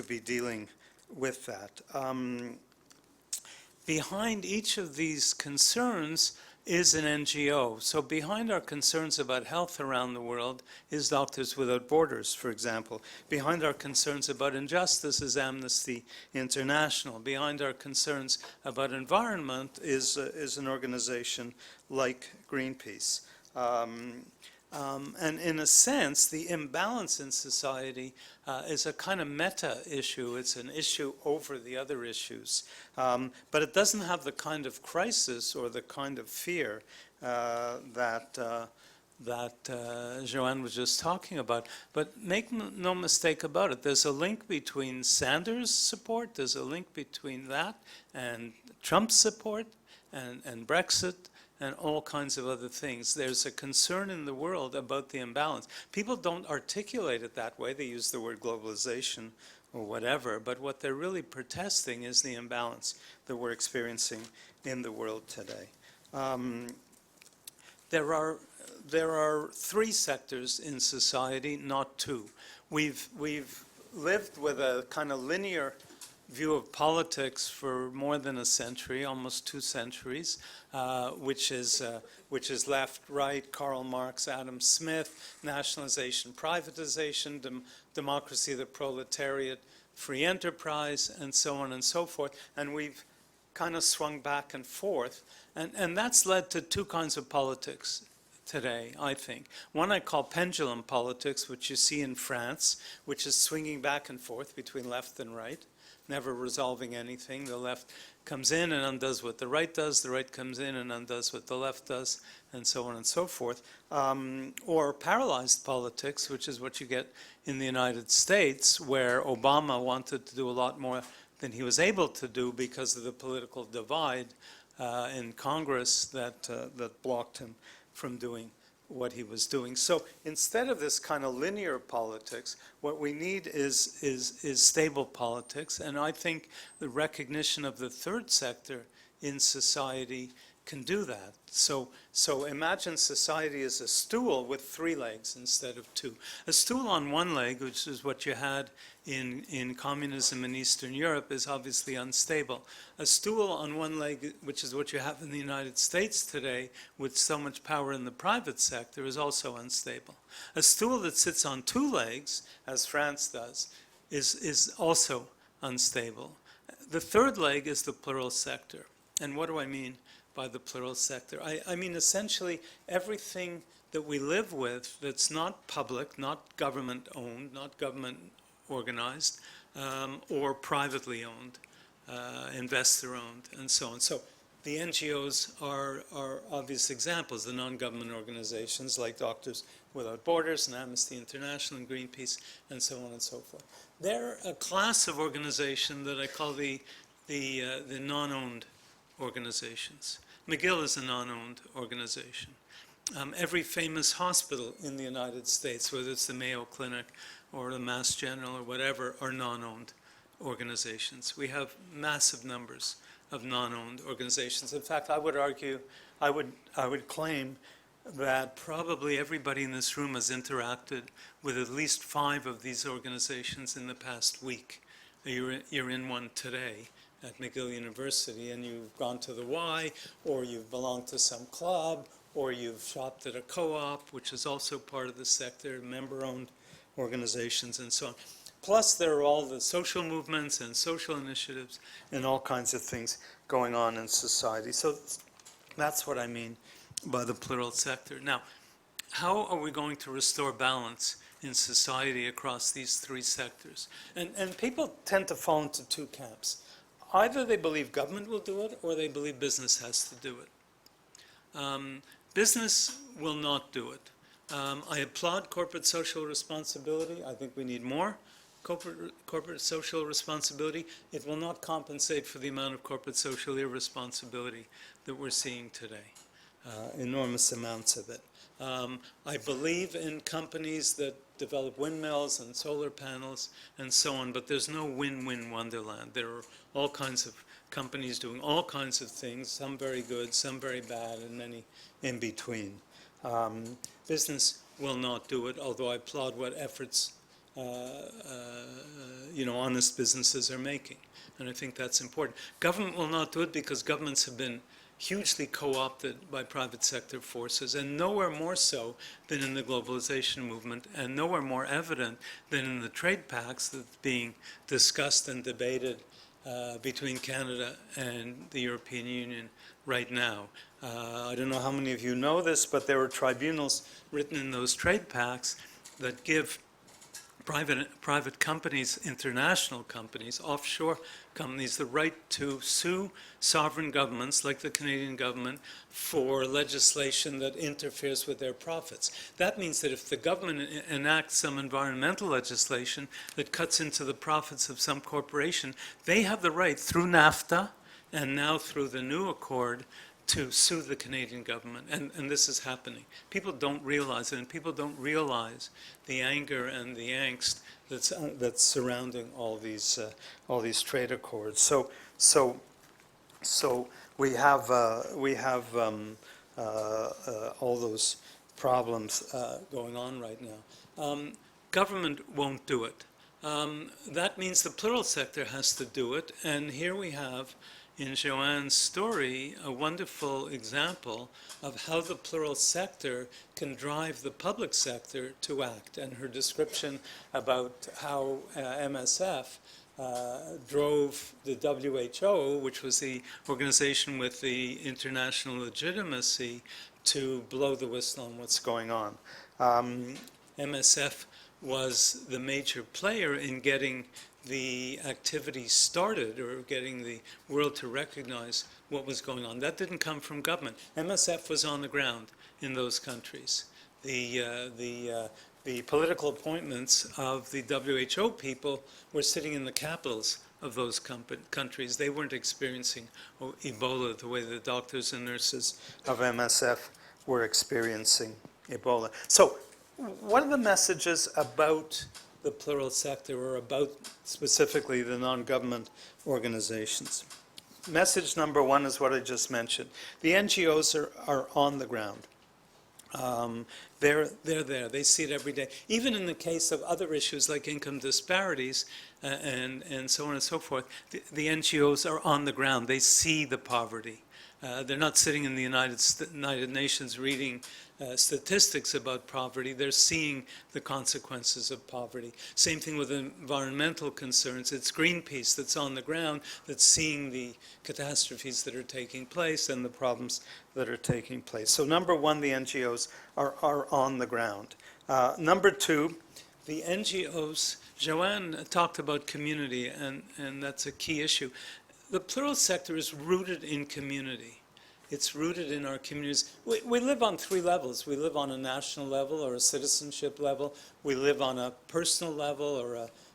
be dealing with that. Behind each of these concerns is an NGO. So behind our concerns about health around the world is Doctors Without Borders, for example. Behind our concerns about injustice is Amnesty International. Behind our concerns about environment is an organization like Greenpeace. And in a sense, the imbalance in society is a kind of meta issue. It's an issue over the other issues. But it doesn't have the kind of crisis or the kind of fear that Joanne was just talking about. But make no mistake about it, there's a link between Sanders' support, there's a link between that and Trump's support and Brexit, and all kinds of other things. There's a concern in the world about the imbalance. People don't articulate it that way. They use the word globalization or whatever, but what they're really protesting is the imbalance that we're experiencing in the world today. There are three sectors in society, not two. We've lived with a kind of linear view of politics for more than a century, almost 2 centuries, which is left, right, Karl Marx, Adam Smith, nationalization, privatization, democracy, the proletariat, free enterprise, and so on and so forth. And we've kind of swung back and forth. And that's led to 2 kinds of politics today, I think. One I call pendulum politics, which you see in France, which is swinging back and forth between left and right, never resolving anything. The left comes in and undoes what the right does, the right comes in and undoes what the left does, and so on and so forth. Or paralyzed politics, which is what you get in the United States, where Obama wanted to do a lot more than he was able to do because of the political divide in Congress that blocked him from doing what he was doing. So instead of this kind of linear politics, what we need is stable politics. And I think the recognition of the third sector in society can do that. So imagine society as a stool with 3 legs instead of 2. A stool on one leg, which is what you had in communism in Eastern Europe, is obviously unstable. A stool on one leg, which is what you have in the United States today, with so much power in the private sector, is also unstable. A stool that sits on 2 legs, as France does, is also unstable. The third leg is the plural sector. And what do I mean by the plural sector? I mean essentially everything that we live with that's not public, not government owned, not government organized, or privately owned, investor owned, and so on. So the NGOs are obvious examples, the non-government organizations like Doctors Without Borders and Amnesty International and Greenpeace and so on and so forth. They're a class of organization that I call the non-owned organizations. McGill is a non-owned organization. Every famous hospital in the United States, whether it's the Mayo Clinic or the Mass General or whatever, are non-owned organizations. We have massive numbers of non-owned organizations. In fact, I would argue, I would claim that probably everybody in this room has interacted with at least 5 of these organizations in the past week. You're in one today at McGill University, and you've gone to the Y, or you've belonged to some club, or you've shopped at a co-op, which is also part of the sector, member-owned organizations, and so on. Plus, there are all the social movements and social initiatives and all kinds of things going on in society. So that's what I mean by the plural sector. Now, how are we going to restore balance in society across these 3 sectors? And people tend to fall into 2 camps. either they believe government will do it or they believe business has to do it. Business will not do it. I applaud corporate social responsibility. I think we need more corporate social responsibility. It will not compensate for the amount of corporate social irresponsibility that we're seeing today, enormous amounts of it. I believe in companies that develop windmills and solar panels and so on, but there's no win-win wonderland. There are all kinds of companies doing all kinds of things, some very good, some very bad, and many in between. Business will not do it, although I applaud what efforts honest businesses are making, and I think that's important. Government will not do it because governments have been hugely co-opted by private sector forces, and nowhere more so than in the globalization movement, and nowhere more evident than in the trade pacts that's being discussed and debated between Canada and the European Union right now. I don't know how many of you know this, but there are tribunals written in those trade pacts that give private companies, international companies, offshore companies, the right to sue sovereign governments like the Canadian government for legislation that interferes with their profits. That means that if the government enacts some environmental legislation that cuts into the profits of some corporation, they have the right through NAFTA and now through the new accord to sue the Canadian government, and this is happening. People don't realize it, and people don't realize the anger and the angst that's surrounding all these trade accords. So we have all those problems going on right now. Government won't do it. That means the plural sector has to do it, and here we have in Joanne's story a wonderful example of how the plural sector can drive the public sector to act, and her description about how MSF drove the WHO, which was the organization with the international legitimacy, to blow the whistle on what's going on. MSF was the major player in getting the activity started, or getting the world to recognize what was going on. That didn't come from government. MSF was on the ground in those countries. The political appointments of the WHO people were sitting in the capitals of those countries. They weren't experiencing Ebola the way the doctors and nurses of MSF were experiencing Ebola. So what are the messages about the plural sector, or about specifically the non-government organizations? Message number one is what I just mentioned. The NGOs are on the ground. They're there. They see it every day. Even in the case of other issues like income disparities and so on and so forth, the NGOs are on the ground. They see the poverty. They're not sitting in the United Nations reading statistics about poverty. They're seeing the consequences of poverty. Same thing with environmental concerns. It's Greenpeace that's on the ground, that's seeing the catastrophes that are taking place and the problems that are taking place. So number one, the NGOs are on the ground. Number two, the NGOs, Joanne talked about community, and that's a key issue. The plural sector is rooted in community. It's rooted in our communities. We live on three levels. We live on a national level or a citizenship level. We live on a personal level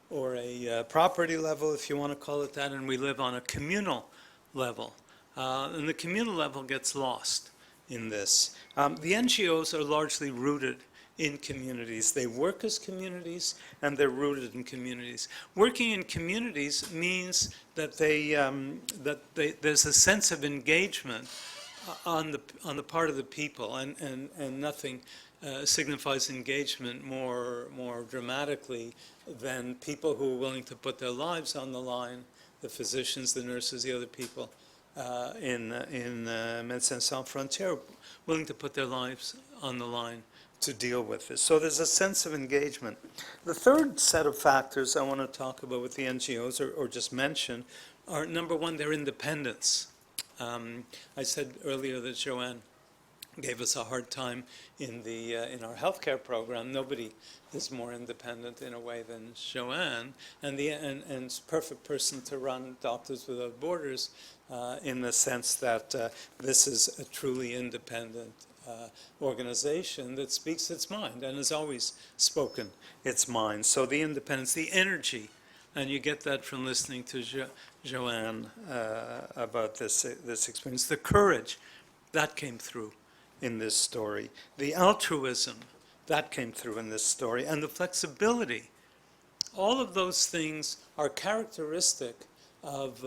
or a property level, if you want to call it that, and we live on a communal level. And the communal level gets lost in this. The NGOs are largely rooted in communities. They work as communities, and they're rooted in communities. Working in communities means that there's a sense of engagement on the part of the people, and nothing signifies engagement more dramatically than people who are willing to put their lives on the line, the physicians, the nurses, the other people in Médecins Sans Frontières, willing to put their lives on the line to deal with this. So there's a sense of engagement. The third set of factors I want to talk about with the NGOs, or just mention, are number one, their independence. I said earlier that Joanne gave us a hard time in our healthcare program. Nobody is more independent in a way than Joanne, and is perfect person to run Doctors Without Borders in the sense that this is a truly independent organization that speaks its mind and has always spoken its mind. So the independence, the energy, and you get that from listening to Joanne about this experience, the courage, that came through in this story. The altruism, that came through in this story. And the flexibility. All of those things are characteristic of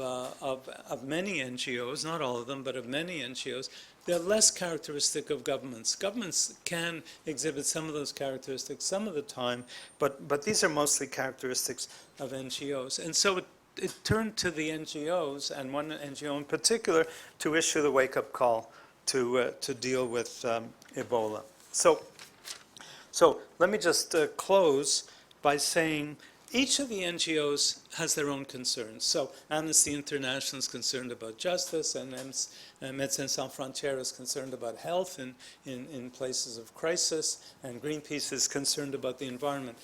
many NGOs, not all of them, but of many NGOs. They're less characteristic of governments. Governments can exhibit some of those characteristics some of the time, but these are mostly characteristics of NGOs. And so it turned to the NGOs, and one NGO in particular, to issue the wake-up call to deal with Ebola. So let me just close by saying each of the NGOs has their own concerns. So Amnesty International is concerned about justice, and Médecins Sans Frontières is concerned about health in places of crisis, and Greenpeace is concerned about the environment.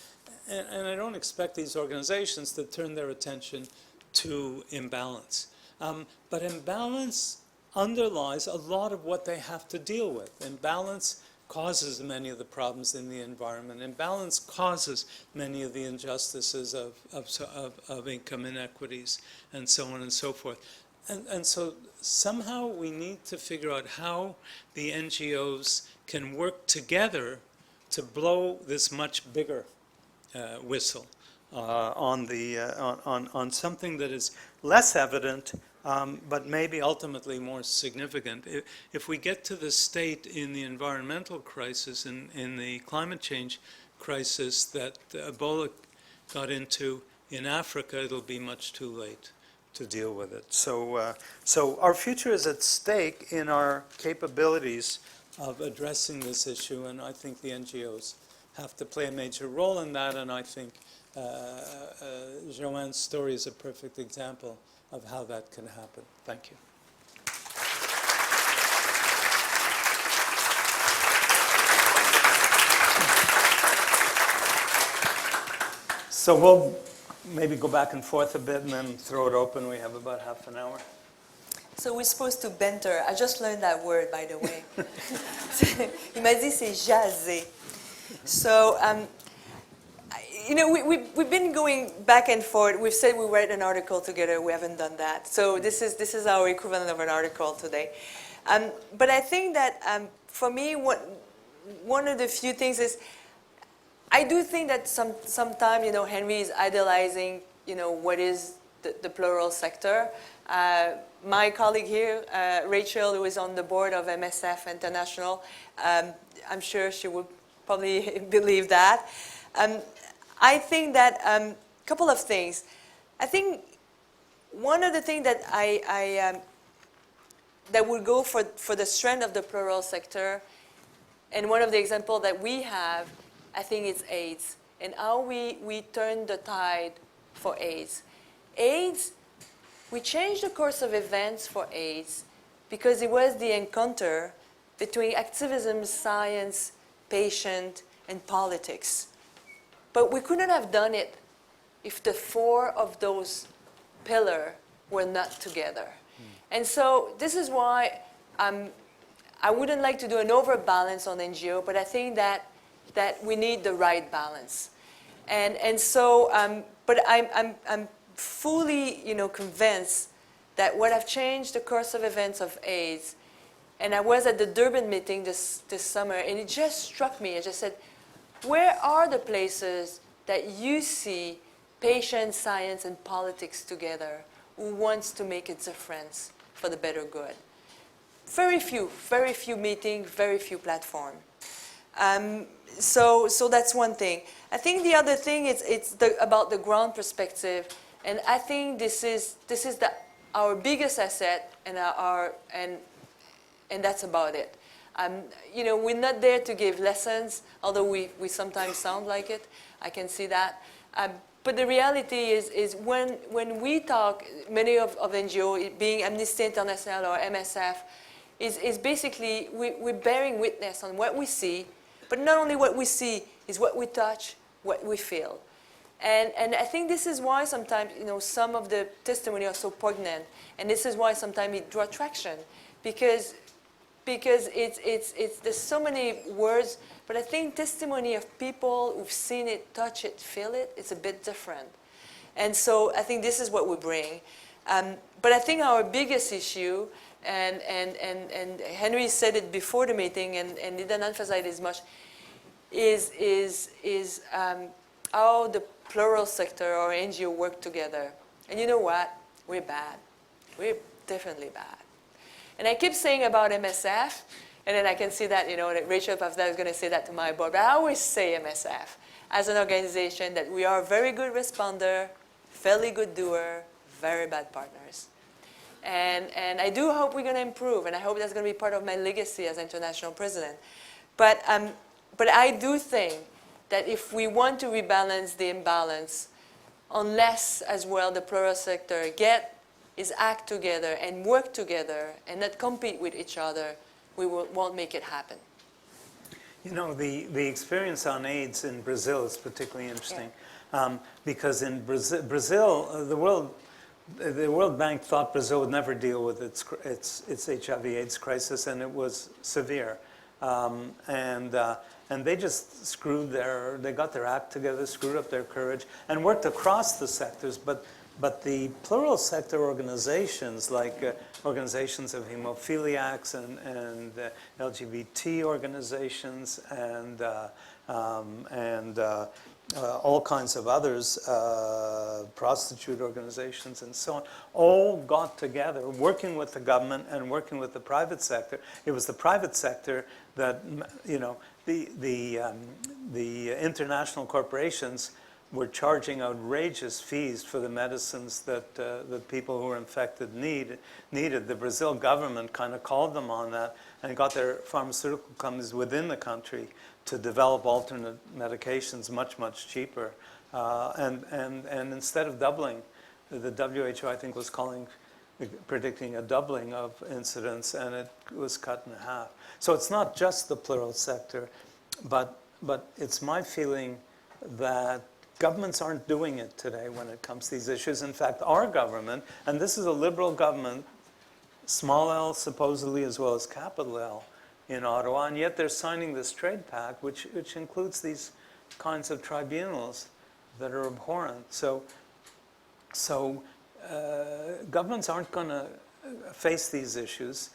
And I don't expect these organizations to turn their attention to imbalance. But imbalance underlies a lot of what they have to deal with. Imbalance causes many of the problems in the environment. Imbalance causes many of the injustices of income inequities and so on and so forth. And so somehow we need to figure out how the NGOs can work together to blow this much bigger whistle on something that is less evident, but maybe ultimately more significant. If we get to the state in the environmental crisis, in the climate change crisis that Ebola got into in Africa, it'll be much too late to deal with it. So our future is at stake in our capabilities of addressing this issue, and I think the NGOs have to play a major role in that, and I think Joanne's story is a perfect example of how that can happen. Thank you. So we'll maybe go back and forth a bit and then throw it open. We have about half an hour. So we're supposed to banter. I just learned that word, by the way. Il m'a dit c'est jaser. So, you know, we've been going back and forth. We've said we write an article together. We haven't done that. So this is our equivalent of an article today. But I think that for me, one of the few things is, I do think that sometimes, you know, Henry is idolizing, you know, what is the plural sector. My colleague here, Rachel, who is on the board of MSF International, I'm sure she would probably believe that. I think that a couple of things. I think one of the things that that would go for the strength of the plural sector, and one of the examples that we have, I think it's AIDS, and how we turn the tide for AIDS. AIDS, we changed the course of events for AIDS because it was the encounter between activism, science, patient, and politics. But we couldn't have done it if the four of those pillars were not together. And so this is why I wouldn't like to do an overbalance on NGO, but I think that we need the right balance. And so, but I'm fully, you know, convinced that what have changed the course of events of AIDS, and I was at the Durban meeting this summer, and it just struck me. I just said, where are the places that you see patient, science, and politics together who wants to make a difference for the better good? Very few meetings, very few platforms. So that's one thing. I think the other thing is about the ground perspective, and I think this is our biggest asset, and that's about it. You know, we're not there to give lessons, although we sometimes sound like it. I can see that. But the reality is when we talk, many of NGO, being Amnesty International or MSF, is basically we're bearing witness on what we see, but not only what we see, is what we touch, what we feel. And I think this is why sometimes, some of the testimony are so poignant, and this is why sometimes it draws traction, because there's so many words, but I think testimony of people who've seen it, touch it, feel it, it's a bit different. And so I think this is what we bring. But I think our biggest issue, and Henry said it before the meeting, and didn't emphasize it as much, is how the plural sector or NGO work together. And you know what? We're bad. We're definitely bad. And I keep saying about MSF, and then I can see that, that Rachel Pavda is going to say that to my board, but I always say MSF as an organization that we are a very good responder, fairly good doer, very bad partners. And I do hope we're going to improve, and I hope that's going to be part of my legacy as international president. But I do think that if we want to rebalance the imbalance, unless as well the plural sector act together and work together and not compete with each other, we won't make it happen. The experience on AIDS in Brazil is particularly interesting, because in Brazil, the World Bank thought Brazil would never deal with its HIV/AIDS crisis, and it was severe. And they just they got their act together, screwed up their courage, and worked across the sectors. But the plural sector organizations, like organizations of hemophiliacs and LGBT organizations and all kinds of others, prostitute organizations and so on, all got together, working with the government and working with the private sector. It was the private sector that, the international corporations were charging outrageous fees for the medicines that people who were infected needed. The Brazil government kind of called them on that and got their pharmaceutical companies within the country to develop alternate medications much, much cheaper. And instead of doubling, the WHO, I think, was predicting a doubling of incidence, and it was cut in half. So it's not just the plural sector, but it's my feeling that governments aren't doing it today when it comes to these issues. In fact, our government, and this is a liberal government, small l supposedly as well as capital L in Ottawa, and yet they're signing this trade pact, which includes these kinds of tribunals that are abhorrent. So governments aren't going to face these issues.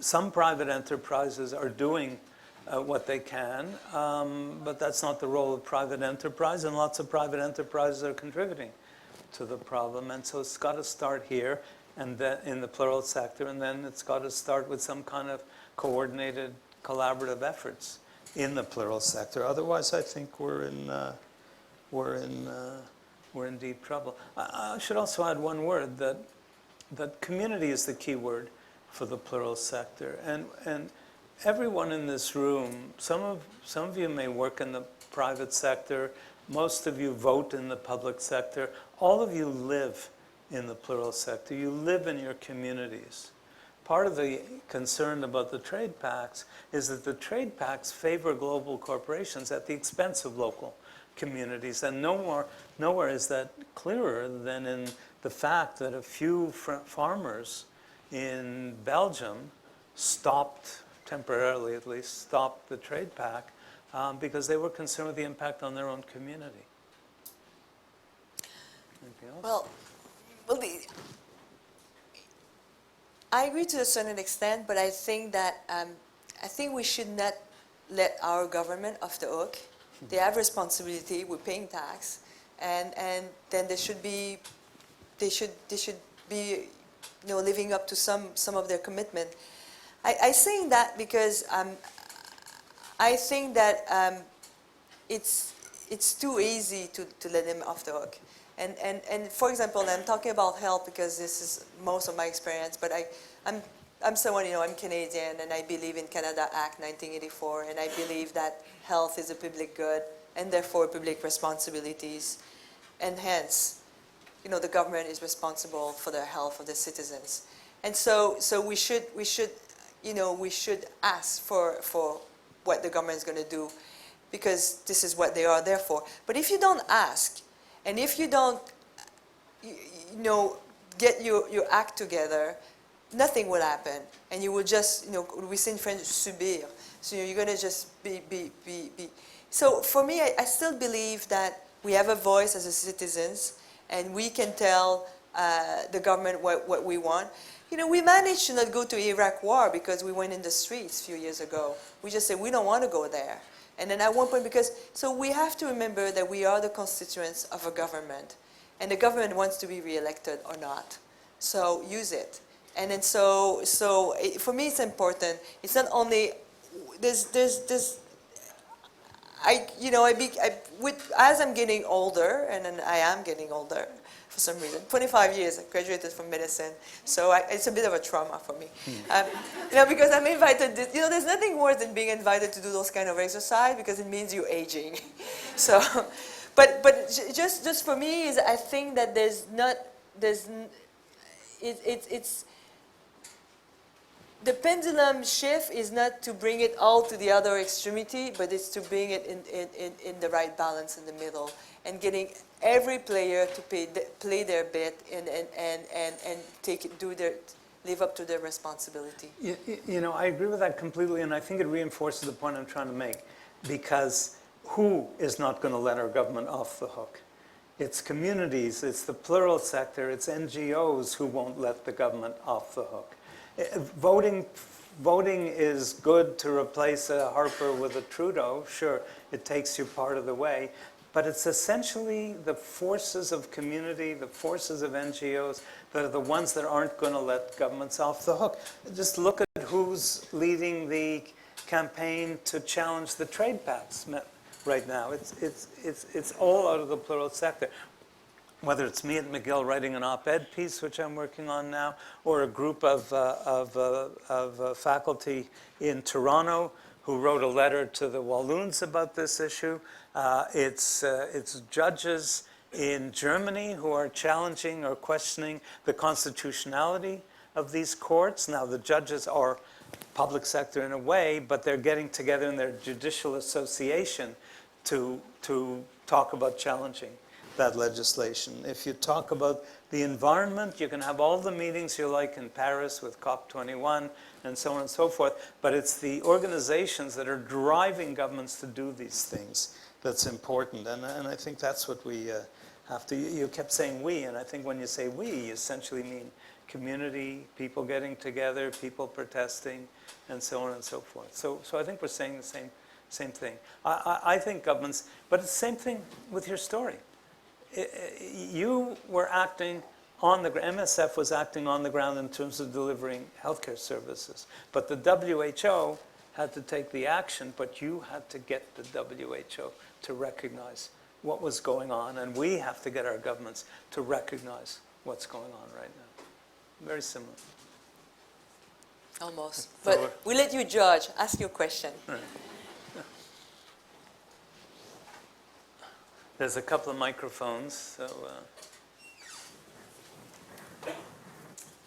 Some private enterprises are doing what they can, but that's not the role of private enterprise, and lots of private enterprises are contributing to the problem. And so it's got to start here, and then in the plural sector, and then it's got to start with some kind of coordinated, collaborative efforts in the plural sector. Otherwise, I think we're in deep trouble. I should also add one word, that community is the key word for the plural sector, and everyone in this room, some of you may work in the private sector, most of you vote in the public sector, all of you live in the plural sector. You live in your communities. Part of the concern about the trade pacts is that the trade pacts favor global corporations at the expense of local communities, and nowhere is that clearer than in the fact that a few farmers in Belgium stopped, temporarily at least, stopped the trade pact because they were concerned with the impact on their own community. Anything else? Well, I agree to a certain extent, but I think that we should not let our government off the hook. They have responsibility. We're paying tax, and then they should be living up to some of their commitment. I say that because I think that it's too easy to let them off the hook. And for example, I'm talking about health because this is most of my experience, but I'm someone, I'm Canadian, and I believe in Canada Act 1984, and I believe that health is a public good and therefore public responsibilities, and hence, the government is responsible for the health of the citizens. And so we should, we should ask for what the government is going to do, because this is what they are there for. But if you don't ask, and if you don't, get your act together, nothing will happen, and you will just, we say in French, subir. So you're going to just be. So for me, I still believe that we have a voice as a citizens, and we can tell the government what we want. We managed to not go to Iraq war because we went in the streets a few years ago. We just said we don't want to go there. And then at one point, so we have to remember that we are the constituents of a government, and the government wants to be reelected or not. So use it. And then for me, it's important. It's not only as I'm getting older, and then I am getting older for some reason. 25 years, I graduated from medicine, so it's a bit of a trauma for me. Because I'm invited, there's nothing worse than being invited to do those kind of exercise, because it means you're aging. So, but just for me, is I think that it's the pendulum shift is not to bring it all to the other extremity, but it's to bring it in the right balance in the middle, and getting every player to play their bit and live up to their responsibility. I agree with that completely, and I think it reinforces the point I'm trying to make, because who is not going to let our government off the hook? It's communities, it's the plural sector, it's NGOs who won't let the government off the hook. Voting is good to replace a Harper with a Trudeau. Sure, it takes you part of the way. But it's essentially the forces of community, the forces of NGOs, that are the ones that aren't going to let governments off the hook. Just look at who's leading the campaign to challenge the trade pacts right now. It's all out of the plural sector. Whether it's me at McGill writing an op-ed piece, which I'm working on now, or a group of faculty in Toronto who wrote a letter to the Walloons about this issue. It's judges in Germany who are challenging or questioning the constitutionality of these courts. Now, the judges are public sector in a way, but they're getting together in their judicial association to talk about challenging that legislation. If you talk about the environment, you can have all the meetings you like in Paris with COP21 and so on and so forth, but it's the organizations that are driving governments to do these things that's important. And I think that's what we have to, you kept saying we, and I think when you say we, you essentially mean community, people getting together, people protesting, and so on and so forth. So I think we're saying the same thing. I think governments, but it's the same thing with your story. You were acting on the ground, MSF was acting on the ground in terms of delivering healthcare services. But the WHO had to take the action, but you had to get the WHO to recognize what was going on, and we have to get our governments to recognize what's going on right now. Very similar. Almost. But we let you judge. Ask your question. Right. There's a couple of microphones, so... All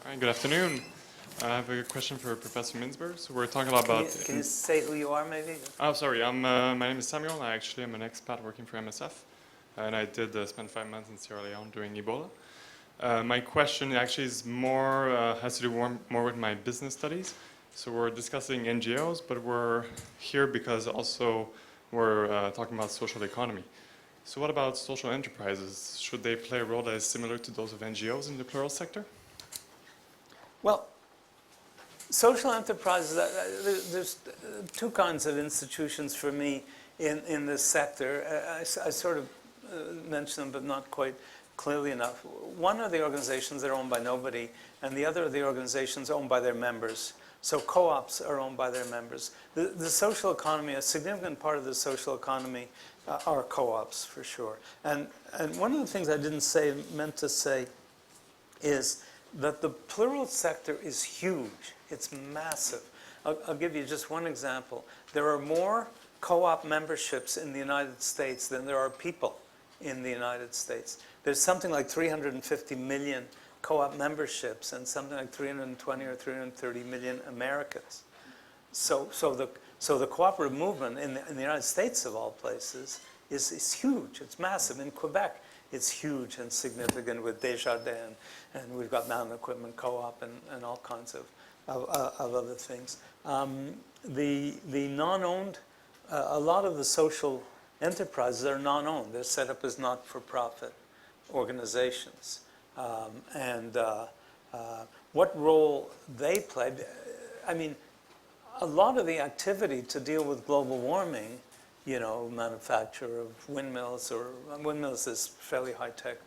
right, good afternoon. I have a question for Professor Mintzberg. So we're talking about... Can you say who you are, maybe? Oh, sorry. My name is Samuel. I actually am an expat working for MSF. And I did spend 5 months in Sierra Leone during Ebola. My question actually is has to do more with my business studies. So we're discussing NGOs, but we're here because also we're talking about social economy. So what about social enterprises? Should they play a role that is similar to those of NGOs in the plural sector? Well, social enterprises, there's two kinds of institutions for me in this sector. I sort of mentioned them, but not quite clearly enough. One are the organizations that are owned by nobody, and the other are the organizations owned by their members. So co-ops are owned by their members. The social economy, a significant part of the social economy are co-ops, for sure. And one of the things I didn't say, meant to say, is that the plural sector is huge. It's massive. I'll give you just one example. There are more co-op memberships in the United States than there are people in the United States. There's something like 350 million co-op memberships and something like 320 or 330 million Americans. So the cooperative movement in the United States, of all places, is huge. It's massive. In Quebec, it's huge and significant with Desjardins, and we've got Mountain Equipment Co-op and all kinds of other things. The non-owned, a lot of the social enterprises are non-owned. They're set up as not-for-profit organizations. What role they play, I mean, a lot of the activity to deal with global warming, you know, manufacture of windmills, or windmills is fairly high-tech,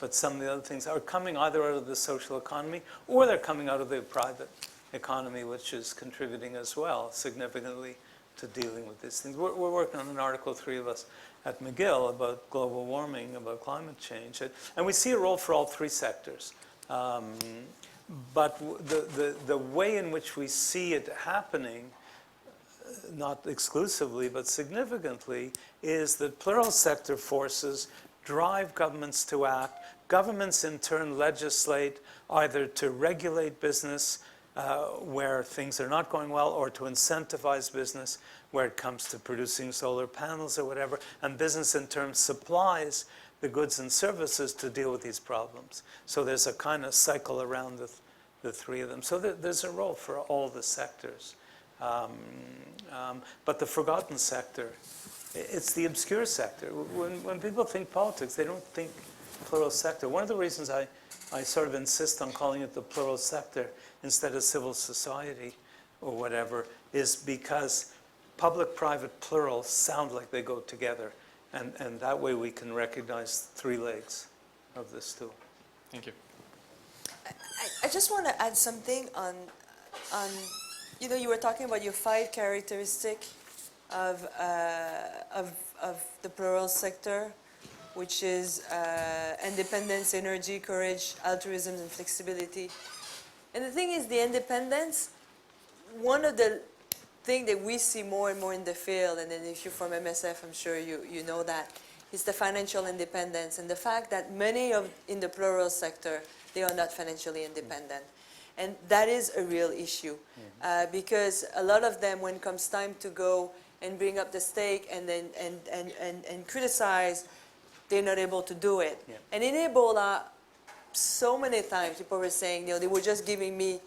but some of the other things are coming either out of the social economy or they're coming out of the private economy, which is contributing as well significantly to dealing with these things. We're working on an article, 3 of us at McGill, about global warming, about climate change, and we see a role for all 3 sectors. But the way in which we see it happening, not exclusively but significantly, is that plural sector forces drive governments to act. Governments in turn legislate either to regulate business where things are not going well, or to incentivize business where it comes to producing solar panels or whatever, and business in turn supplies the goods and services to deal with these problems. So there's a kind of cycle around the 3 of them. So there's a role for all the sectors. But the forgotten sector, it's the obscure sector. When people think politics, they don't think plural sector. One of the reasons I sort of insist on calling it the plural sector instead of civil society or whatever is because public-private plural sound like they go together. And that way we can recognize 3 legs of the stool. Thank you. I just want to add something on, you know, you were talking about your 5 characteristics of the plural sector, which is independence, energy, courage, altruism, and flexibility. And the thing is, the independence, one of the things that we see more and more in the field, and then if you're from MSF, I'm sure you know that, is the financial independence, and the fact that many in the plural sector, they are not financially independent. And that is a real issue, because a lot of them, when it comes time to go and bring up the stake and then and criticize, they're not able to do it. Yeah. And in Ebola, so many times people were saying, you know, they were just giving me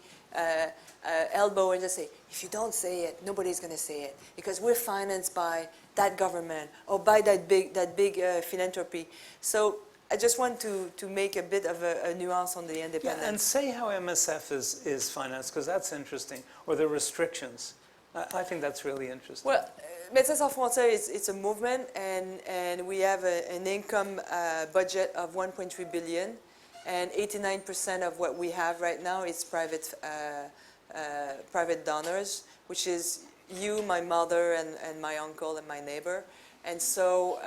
elbow and just say, if you don't say it, nobody's going to say it, because we're financed by that government or by that big philanthropy. So I just want to make a bit of a nuance on the independence. Yeah, and say how MSF is financed, because that's interesting, or the restrictions. I think that's really interesting. Well, Médecins Sans Frontières it's a movement, and we have an income budget of 1.3 billion, and 89% of what we have right now is private donors, which is you, my mother, and my uncle, and my neighbor. And so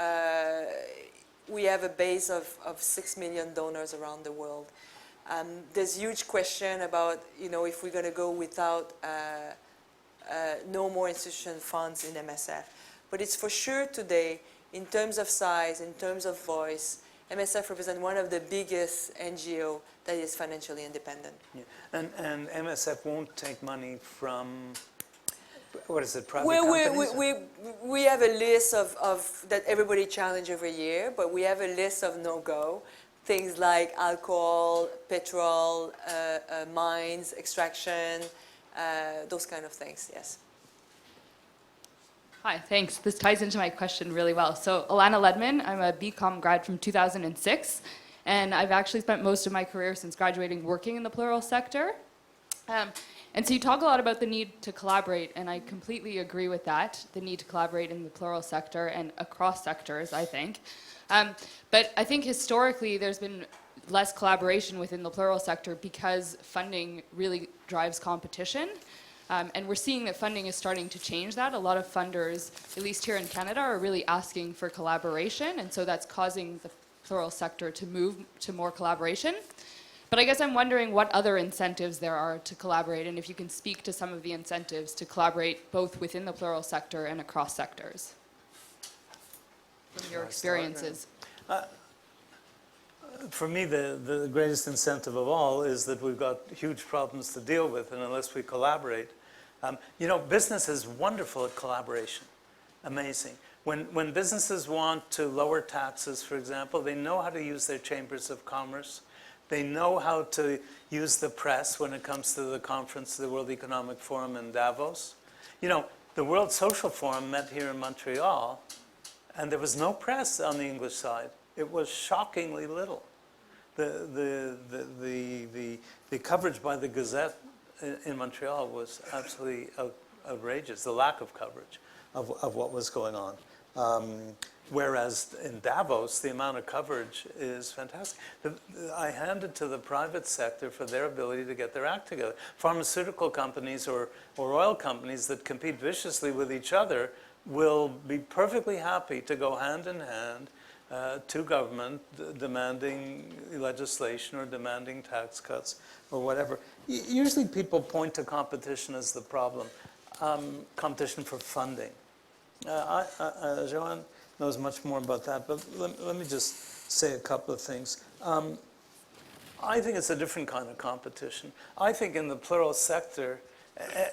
we have a base of 6 million donors around the world. There's huge question about, you know, if we're going to go without no more institutional funds in MSF. But it's for sure today, in terms of size, in terms of voice, MSF represents one of the biggest NGO that is financially independent. Yeah. And MSF won't take money from, what is it, private we, companies? we have a list of that everybody challenges every year, but we have a list of no-go. Things like alcohol, petrol, mines, extraction, those kind of things, yes. Hi, thanks. This ties into my question really well. So, Alana Ledman, I'm a BCom grad from 2006, and I've actually spent most of my career since graduating working in the plural sector. And so you talk a lot about the need to collaborate, and I completely agree with that, the need to collaborate in the plural sector and across sectors, I think. But I think historically there's been less collaboration within the plural sector because funding really drives competition. And we're seeing that funding is starting to change that. A lot of funders, at least here in Canada, are really asking for collaboration, and so that's causing the plural sector to move to more collaboration. But I guess I'm wondering what other incentives there are to collaborate, and if you can speak to some of the incentives to collaborate both within the plural sector and across sectors from your experiences. for me, the greatest incentive of all is that we've got huge problems to deal with, and unless we collaborate, you know, business is wonderful at collaboration. Amazing. When businesses want to lower taxes, for example, they know how to use their chambers of commerce. They know how to use the press when it comes to the conference, the World Economic Forum in Davos. You know, the World Social Forum met here in Montreal, and there was no press on the English side. It was shockingly little. The coverage by the Gazette in Montreal was absolutely outrageous, the lack of coverage of what was going on. Whereas in Davos, the amount of coverage is fantastic. I hand it to the private sector for their ability to get their act together. Pharmaceutical companies or oil companies that compete viciously with each other will be perfectly happy to go hand in hand to government demanding legislation or demanding tax cuts or whatever. Usually people point to competition as the problem, competition for funding. Joanne knows much more about that, but let me just say a couple of things. I think it's a different kind of competition. I think in the plural sector,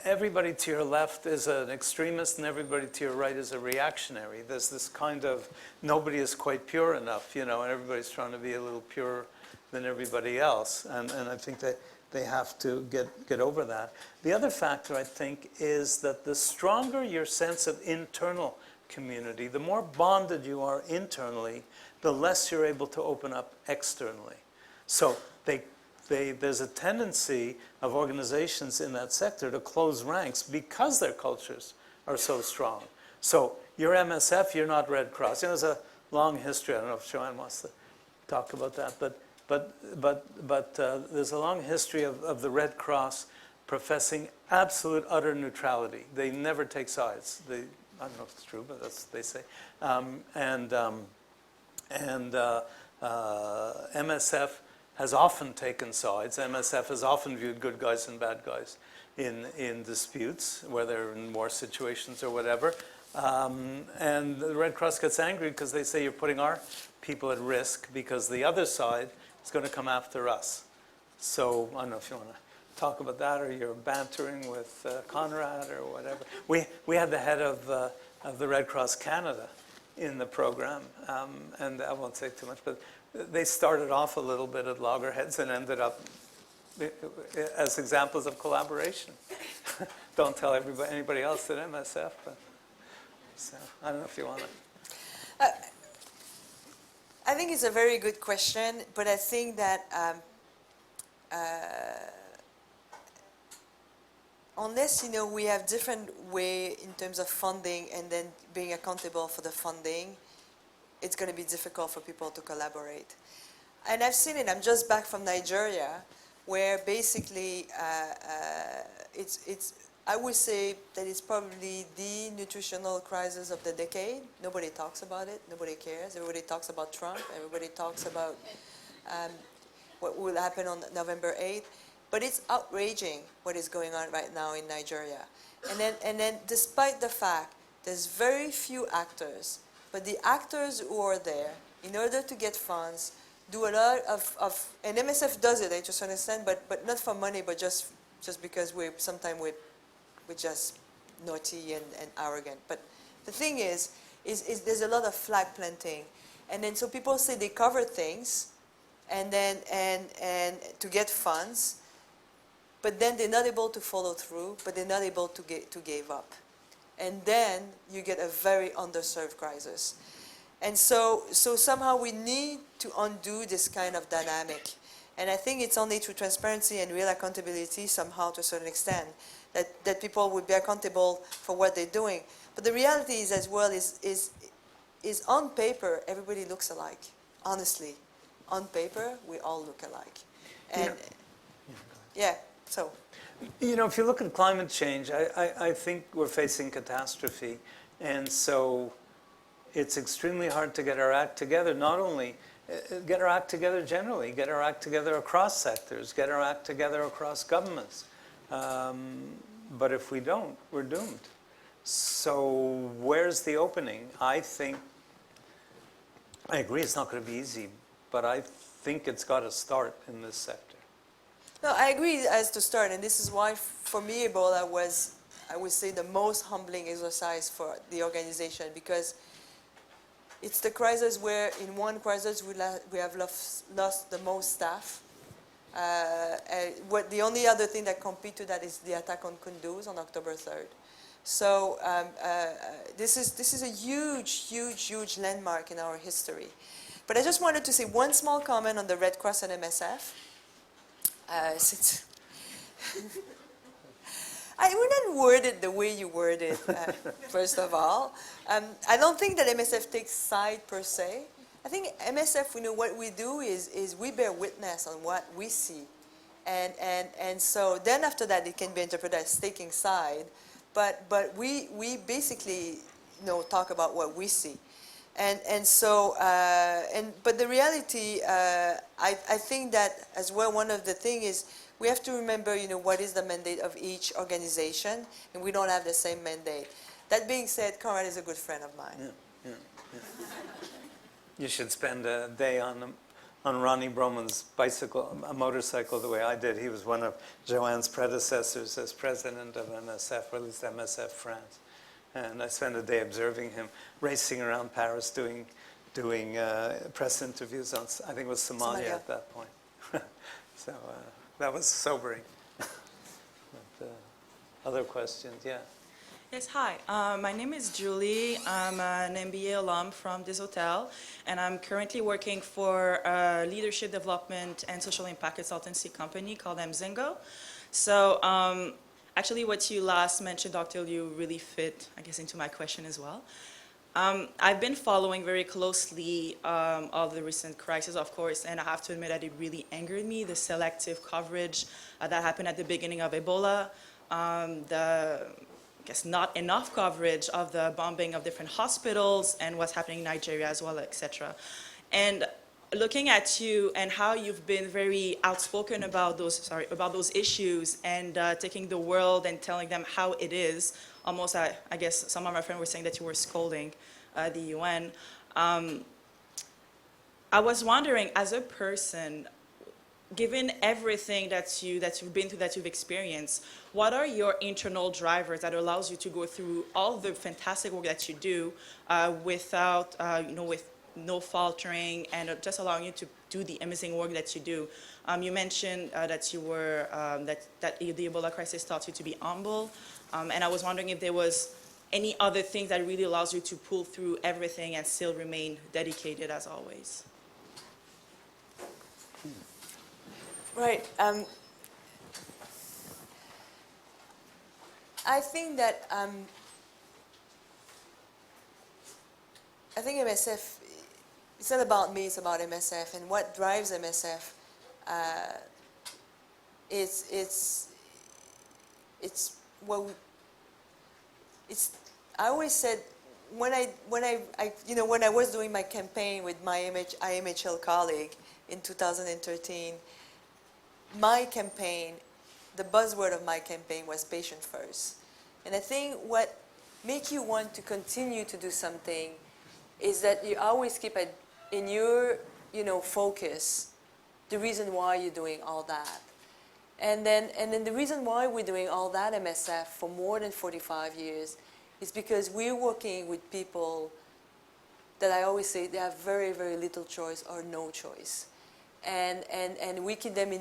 everybody to your left is an extremist and everybody to your right is a reactionary. There's this kind of, nobody is quite pure enough, you know, and everybody's trying to be a little purer than everybody else. And I think that they have to get over that. The other factor, I think, is that the stronger your sense of internal community, the more bonded you are internally, the less you're able to open up externally. So there's a tendency of organizations in that sector to close ranks because their cultures are so strong. So you're MSF, you're not Red Cross. You know, there's a long history. I don't know if Joanne wants to talk about that, but there's a long history of the Red Cross professing absolute utter neutrality. They never take sides. I don't know if it's true, but that's what they say. MSF has often taken sides. MSF has often viewed good guys and bad guys in disputes, whether in war situations or whatever. And the Red Cross gets angry because they say you're putting our people at risk because the other side is going to come after us. So I don't know if you want to talk about that, or you're bantering with Conrad or whatever. We had the head of the Red Cross Canada in the program, and I won't say too much, but they started off a little bit at loggerheads and ended up as examples of collaboration. Don't tell anybody else at MSF, but so I don't know if you want to. I think it's a very good question, but I think that unless, you know, we have different way in terms of funding and then being accountable for the funding, it's going to be difficult for people to collaborate. And I've seen it. I'm just back from Nigeria, where basically I would say that it's probably the nutritional crisis of the decade. Nobody talks about it. Nobody cares. Everybody talks about Trump. Everybody talks about what will happen on November 8th. But it's outraging what is going on right now in Nigeria. And then despite the fact there's very few actors, but the actors who are there, in order to get funds, do a lot of and MSF does it, I just understand, but not for money, but just because sometimes we're just naughty and arrogant. But the thing is there's a lot of flag planting. And then so people say they cover things and to get funds, but then they're not able to follow through, but they're not able to give up. And then you get a very underserved crisis. And so somehow we need to undo this kind of dynamic. And I think it's only through transparency and real accountability somehow to a certain extent that people would be accountable for what they're doing. But the reality is as well is on paper, everybody looks alike, honestly. On paper, we all look alike. And yeah, so. You know, if you look at climate change, I think we're facing catastrophe. And so it's extremely hard to get our act together, not only get our act together generally, get our act together across sectors, get our act together across governments. But if we don't, we're doomed. So where's the opening? I agree it's not going to be easy, but I think it's got to start in this sector. No, I agree as to start, and this is why, for me, Ebola was, I would say, the most humbling exercise for the organization, because it's the crisis where, in one crisis, we have lost the most staff. The only other thing that compete to that is the attack on Kunduz on October 3rd. So this is a huge, huge, huge landmark in our history. But I just wanted to say one small comment on the Red Cross and MSF. Since I wouldn't word it the way you word it, first of all. I don't think that MSF takes side per se. I think MSF, what we do is we bear witness on what we see. And so then after that, it can be interpreted as taking side. But we basically, talk about what we see. But the reality, I think that as well, one of the things is we have to remember, what is the mandate of each organization, and we don't have the same mandate. That being said, Conrad is a good friend of mine. Yeah. You should spend a day on Ronnie Broman's motorcycle the way I did. He was one of Joanne's predecessors as president of MSF, or at least MSF France. And I spent a day observing him racing around Paris doing press interviews on, I think it was Somalia at that point. So that was sobering. But, other questions, yeah. Yes, hi. My name is Julie. I'm an MBA alum from this hotel, and I'm currently working for a leadership development and social impact consultancy company called Mzingo. So actually what you last mentioned, Dr. Liu, really fit, I guess, into my question as well. I've been following very closely all the recent crises, of course, and I have to admit that it really angered me, the selective coverage that happened at the beginning of Ebola, I guess not enough coverage of the bombing of different hospitals and what's happening in Nigeria as well, etc. And looking at you and how you've been very outspoken about those issues and taking the world and telling them how it is, almost I guess some of my friends were saying that you were scolding the UN. I was wondering, as a person, given everything that you've been through, that you've experienced, what are your internal drivers that allows you to go through all the fantastic work that you do without, with no faltering, and just allowing you to do the amazing work that you do? You mentioned that you were that the Ebola crisis taught you to be humble, and I was wondering if there was any other things that really allows you to pull through everything and still remain dedicated as always. Right. I think that I think MSF, it's not about me, it's about MSF, and what drives MSF. I always said when I was doing my campaign with my IMHL colleague in 2013. My campaign, the buzzword of my campaign was patient first. And I think what makes you want to continue to do something is that you always keep in your focus the reason why you're doing all that. And then the reason why we're doing all that MSF for more than 45 years is because we're working with people that I always say they have very, very little choice or no choice. And we keep them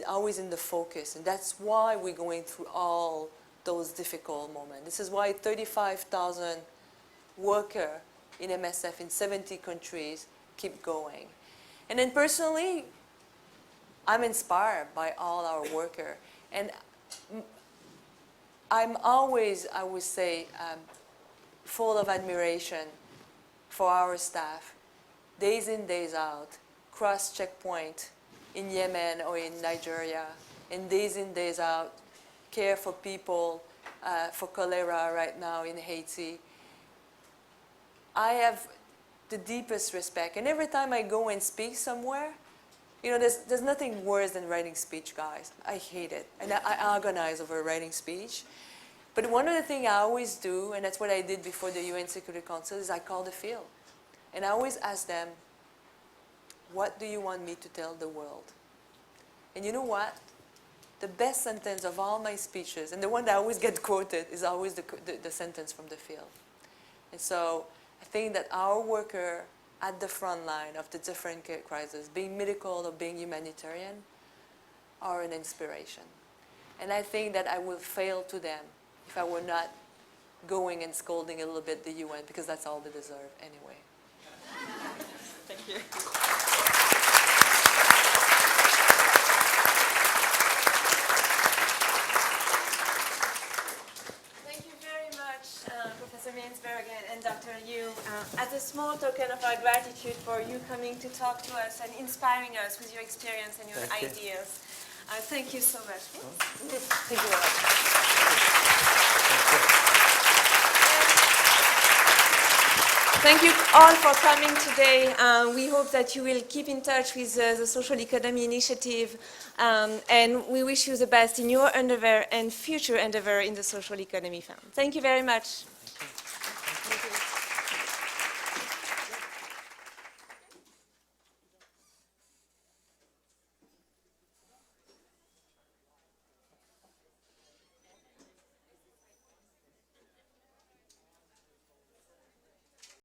always in the focus. And that's why we're going through all those difficult moments. This is why 35,000 workers in MSF in 70 countries keep going. And then personally, I'm inspired by all our workers. And I'm always, I would say, full of admiration for our staff, days in, days out. Cross checkpoint in Yemen or in Nigeria, and days in, days out, care for people for cholera right now in Haiti. I have the deepest respect, and every time I go and speak somewhere, there's nothing worse than writing speech, guys. I hate it, and I agonize over writing speech. But one of the things I always do, and that's what I did before the UN Security Council, is I call the field, and I always ask them, what do you want me to tell the world? And you know what? The best sentence of all my speeches, and the one that always gets quoted, is always the sentence from the field. And so I think that our worker at the front line of the different crises, being medical or being humanitarian, are an inspiration. And I think that I will fail to them if I were not going and scolding a little bit the UN, because that's all they deserve anyway. Thank you. Thank you very much, Professor Mainsberg and Dr. Liu. As a small token of our gratitude for you coming to talk to us and inspiring us with your experience and your Thank you. ideas. Thank you so much. Thank you very much. Thank you all for coming today. We hope that you will keep in touch with the Social Economy Initiative, and we wish you the best in your endeavor and future endeavor in the Social Economy Fund. Thank you very much.